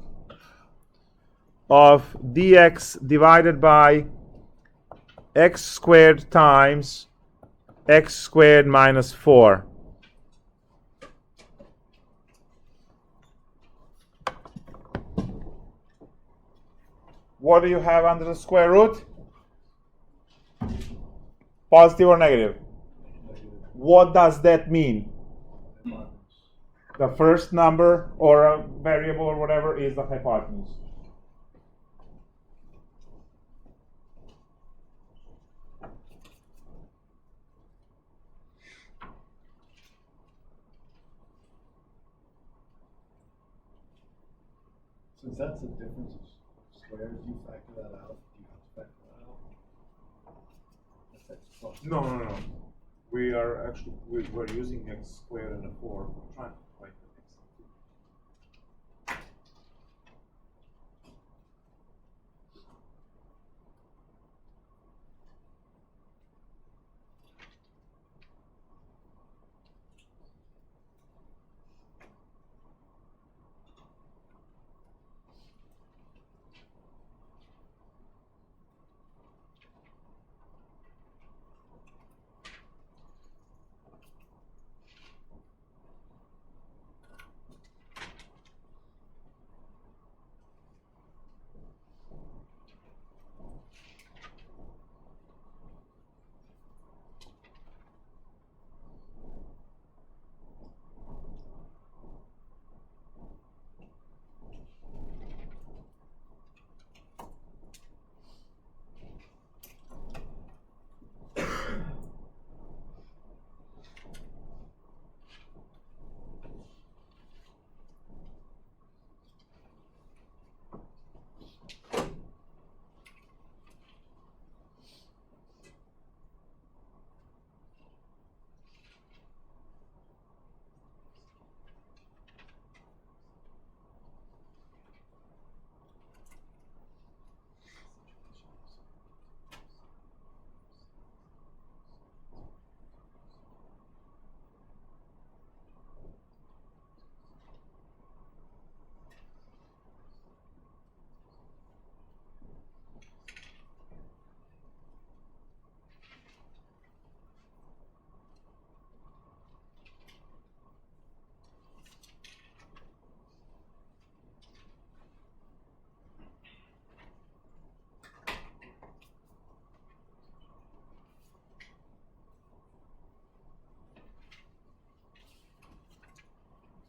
of dx divided by x squared times x squared minus 4. What do you have under the square root? Positive or negative? What does that mean? The first number or a variable or whatever is the hypotenuse. Since that's the difference of squares, do you factor that out? Do you have to factor that out? That's x plus. No. We are actually, we're using x squared and a 4. We're trying to find the x.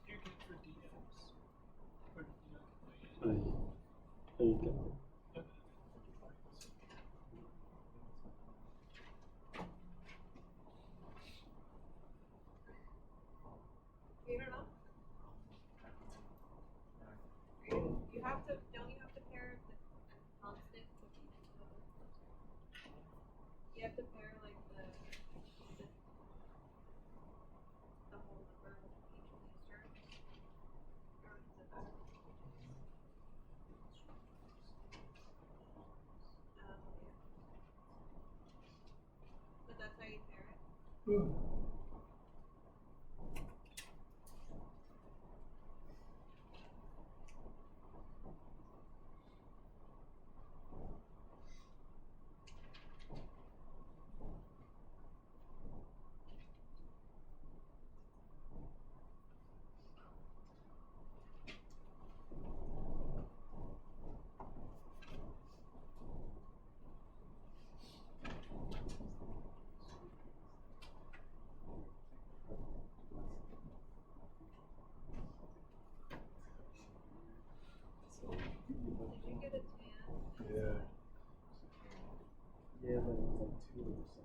You get for dx. Or You don't know? You have to, don't you have to pair the constant with you have to pair like the whole number with each of these terms? Or is it that? But that's how you pair it? Did you get a tan? Yeah. Yeah, but it was like 2 on the side.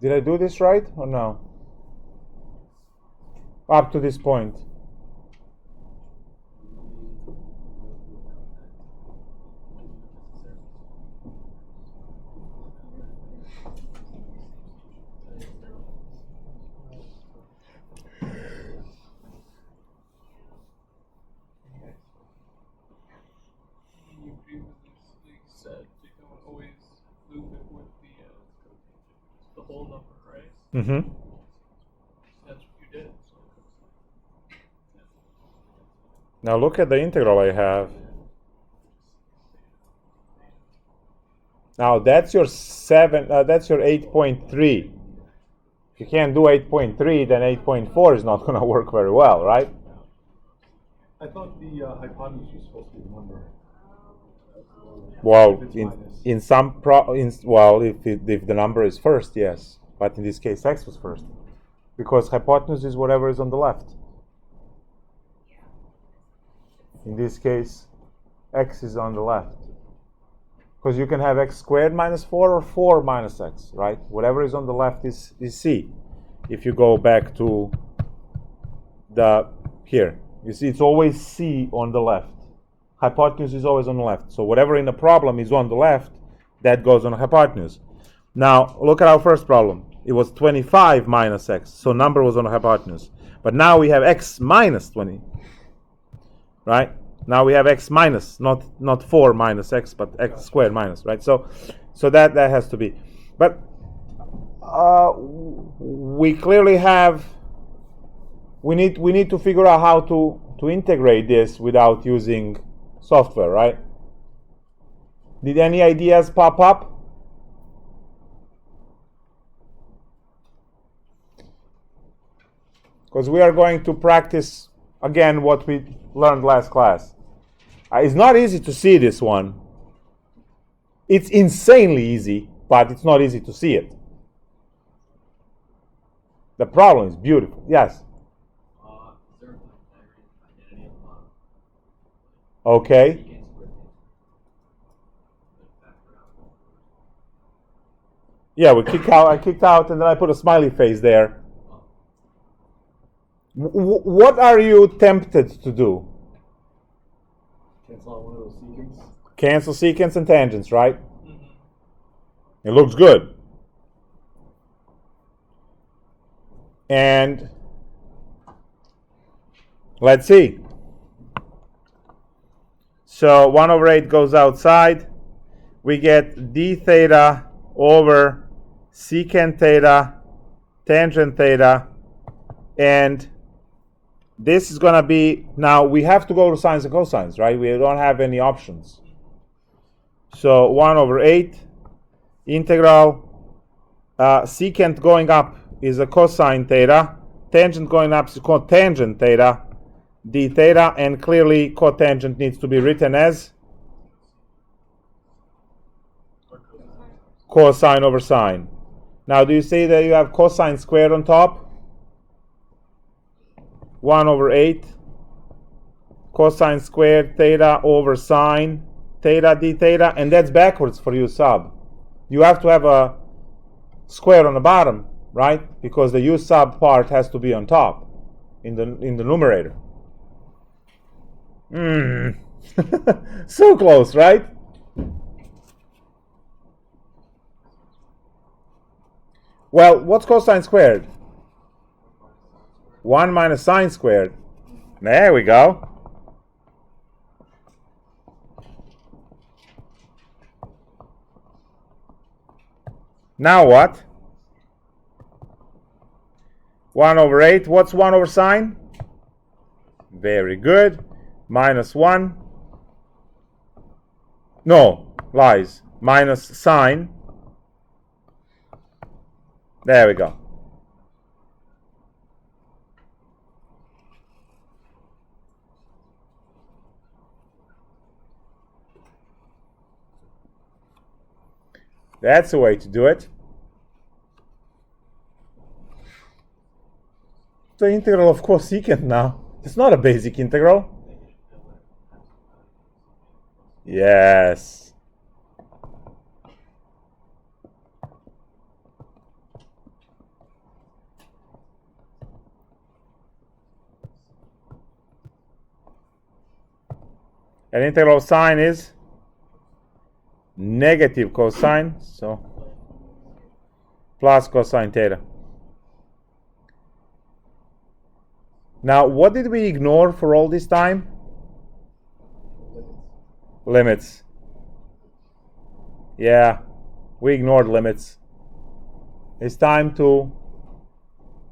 Did I do this right or no? Up to this point. You previously said you don't always loop it with the whole number, right? Mm-hmm. That's what you did. So. Now look at the integral I have. Now that's your 8.3. If you can't do 8.3, then 8.4 is not going to work very well, right? I thought the hypotenuse was supposed to be the number. Well, If it's in minus. some if the number is first, yes, but in this case, x was first, because hypotenuse is whatever is on the left. In this case, x is on the left, because you can have x squared minus 4 or 4 minus x, right? Whatever is on the left is c. If you go back to the here, you see it's always c on the left. Hypotenuse is always on the left. So whatever in the problem is on the left, that goes on the hypotenuse. Now, look at our first problem. It was 25 minus x, so number was on the hypotenuse. But now we have x minus 20, right? Now we have x minus, not 4 minus x, but x squared minus, right? So that has to be. But we clearly have, we need to figure out how to integrate this without using software, right? Did any ideas pop up? Because we are going to practice again what we learned last class. It's not easy to see this one. It's insanely easy, but it's not easy to see it. The problem is beautiful. Yes? Okay. Yeah, I kicked out, and then I put a smiley face there. What are you tempted to do? Cancel out one of those secants. Cancel secants and tangents, right? It looks good. And let's see. So 1 over 8 goes outside. We get d theta over secant theta, tangent theta, and this is going to be, now we have to go to sines and cosines, right? We don't have any options. So 1 over 8 integral, secant going up is a cosine theta, tangent going up is cotangent theta, d theta, and clearly cotangent needs to be written as cosine over sine. Now, do you see that you have cosine squared on top? 1 over 8 cosine squared theta over sine theta d theta, and that's backwards for u sub. You have to have a square on the bottom, right? Because the u sub part has to be on top in the numerator. So close, right? Well, what's cosine squared? 1 minus sine squared. There we go. Now what? 1 over 8. What's 1 over sine? Very good. Minus 1. No, lies. Minus sine. There we go. That's the way to do it. The integral of cosecant now. It's not a basic integral. Yes. And integral of sine is negative cosine, so plus cosine theta. Now, what did we ignore for all this time? Limits. Yeah, we ignored limits. It's time to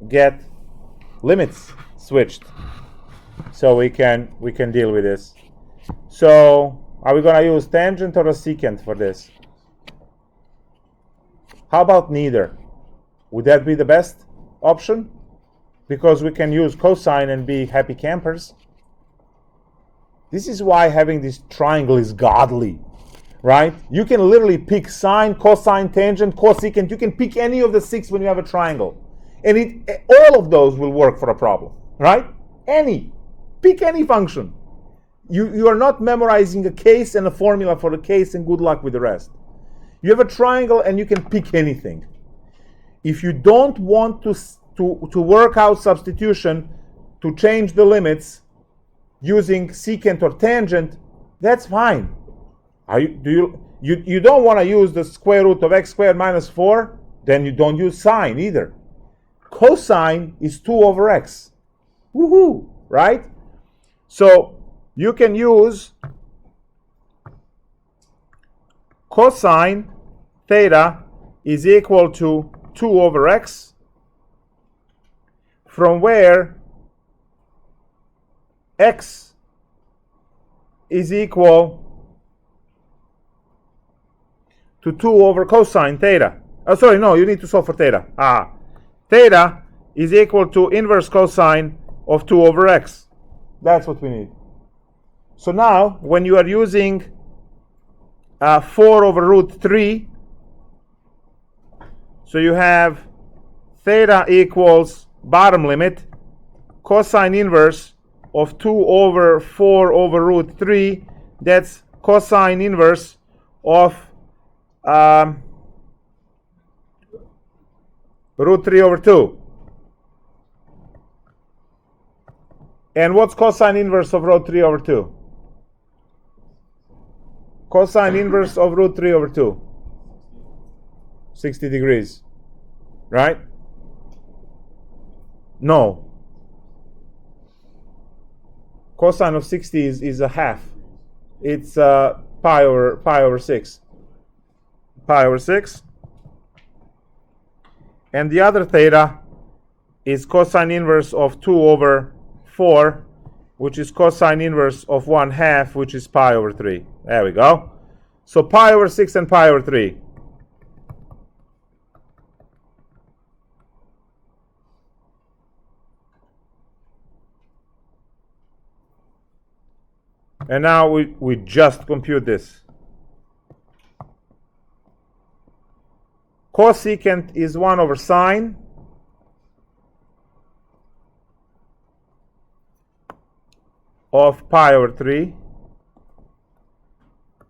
get limits switched so we can deal with this. So, are we going to use tangent or a secant for this? How about neither? Would that be the best option? Because we can use cosine and be happy campers. This is why having this triangle is godly, right? You can literally pick sine, cosine, tangent, cosecant. You can pick any of the 6 when you have a triangle. And all of those will work for a problem, right? Any. Pick any function. You are not memorizing a case and a formula for the case, and good luck with the rest. You have a triangle and you can pick anything. If you don't want to work out substitution to change the limits using secant or tangent, that's fine. You don't want to use the square root of x squared minus 4, then you don't use sine either. Cosine is 2 over x. Woohoo, right? So you can use cosine theta is equal to 2 over x, from where x is equal to 2 over cosine theta. Oh, sorry, no, you need to solve for theta. Theta is equal to inverse cosine of 2 over x. That's what we need. So now, when you are using 4 over root 3, so you have theta equals bottom limit cosine inverse of 2 over 4 over root 3. That's cosine inverse of root 3 over 2. And what's cosine inverse of root 3 over 2? Cosine inverse of root 3 over 2. 60 degrees. Right? No. Cosine of 60 is a half. It's pi over 6. Pi over 6. And the other theta is cosine inverse of 2 over 4, which is cosine inverse of 1/2, which is pi over 3. There we go. So pi over 6 and pi over 3. And now we just compute this. Cosecant is 1 over sine of pi over 3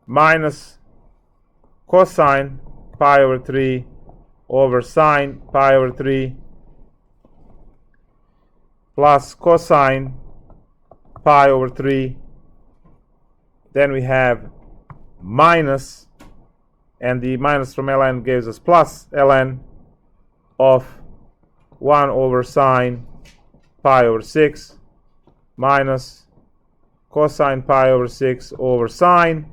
minus cosine pi over 3 over sine pi over 3 plus cosine pi over 3 Then we have minus, and the minus from ln gives us plus ln of 1 over sine pi over 6 minus cosine pi over 6 over sine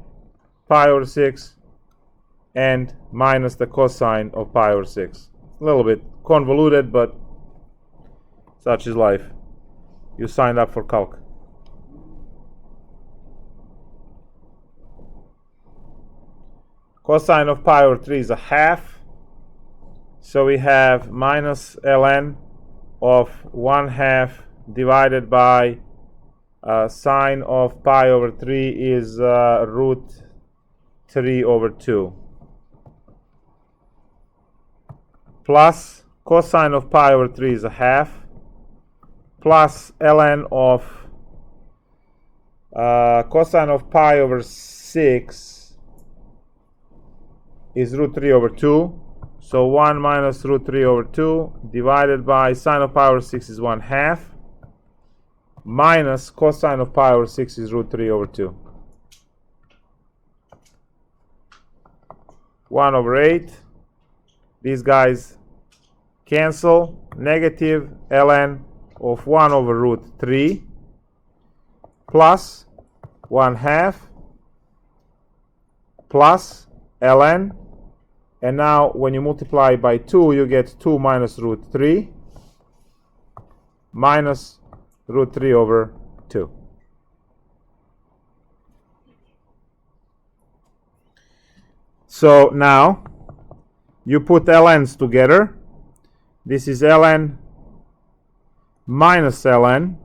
pi over 6 and minus the cosine of pi over 6. A little bit convoluted, but such is life. You signed up for calc. Cosine of pi over 3 is a half. So we have minus ln of 1/2 divided by sine of pi over 3 is root 3 over 2. Plus cosine of pi over 3 is a half. Plus ln of cosine of pi over 6 is root 3 over 2. So 1 minus root 3 over 2 divided by sine of pi over 6 is 1/2 minus cosine of pi over 6 is root 3 over 2. 1 over 8. These guys cancel. Negative ln of 1 over root 3 plus 1/2 plus ln. And now when you multiply by 2, you get 2 minus root 3 minus root 3 over 2. So now you put ln's together. This is ln minus ln,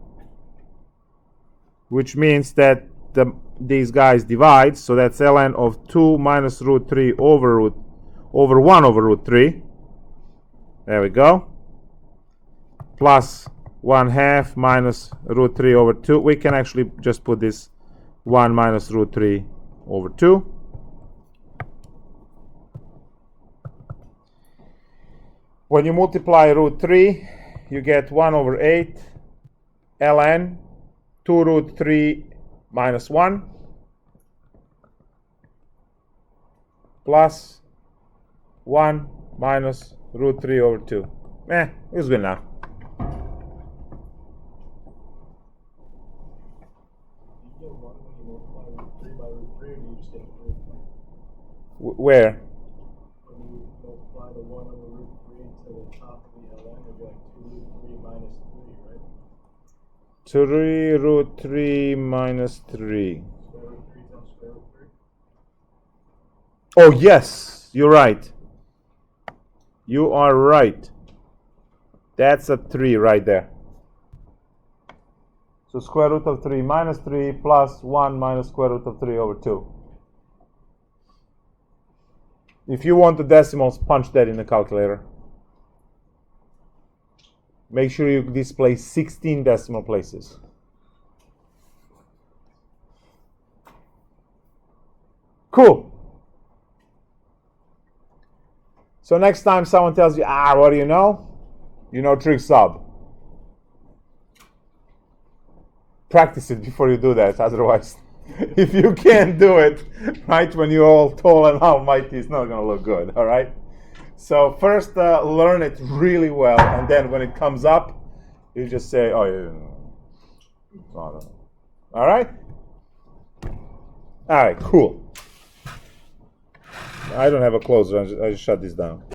which means that these guys divide. So that's ln of 2 minus root 3 over 1 over root 3. There we go. Plus 1/2 minus root 3 over 2. We can actually just put this 1 minus root 3 over 2. When you multiply root 3, you get 1 over 8 ln 2 root 3 minus 1 plus 1 minus root 3 over 2. It's good now. Where? When you multiply the 1 over root 3 to the top of the ln, it'll be like 2 root 3 minus 3, right? 3 root 3 minus 3. Square root 3 times square root 3. Oh, yes, you're right. You are right. That's a 3 right there. So square root of 3 minus 3 plus 1 minus square root of 3 over 2. If you want the decimals, punch that in the calculator. Make sure you display 16 decimal places. Cool. So next time someone tells you, what do you know? You know trig sub. Practice it before you do that, otherwise, if you can't do it, right, when you're all tall and almighty, it's not going to look good, all right? So first learn it really well, and then when it comes up, you just say, oh, yeah. All right? All right, cool. I don't have a closer, I just shut this down.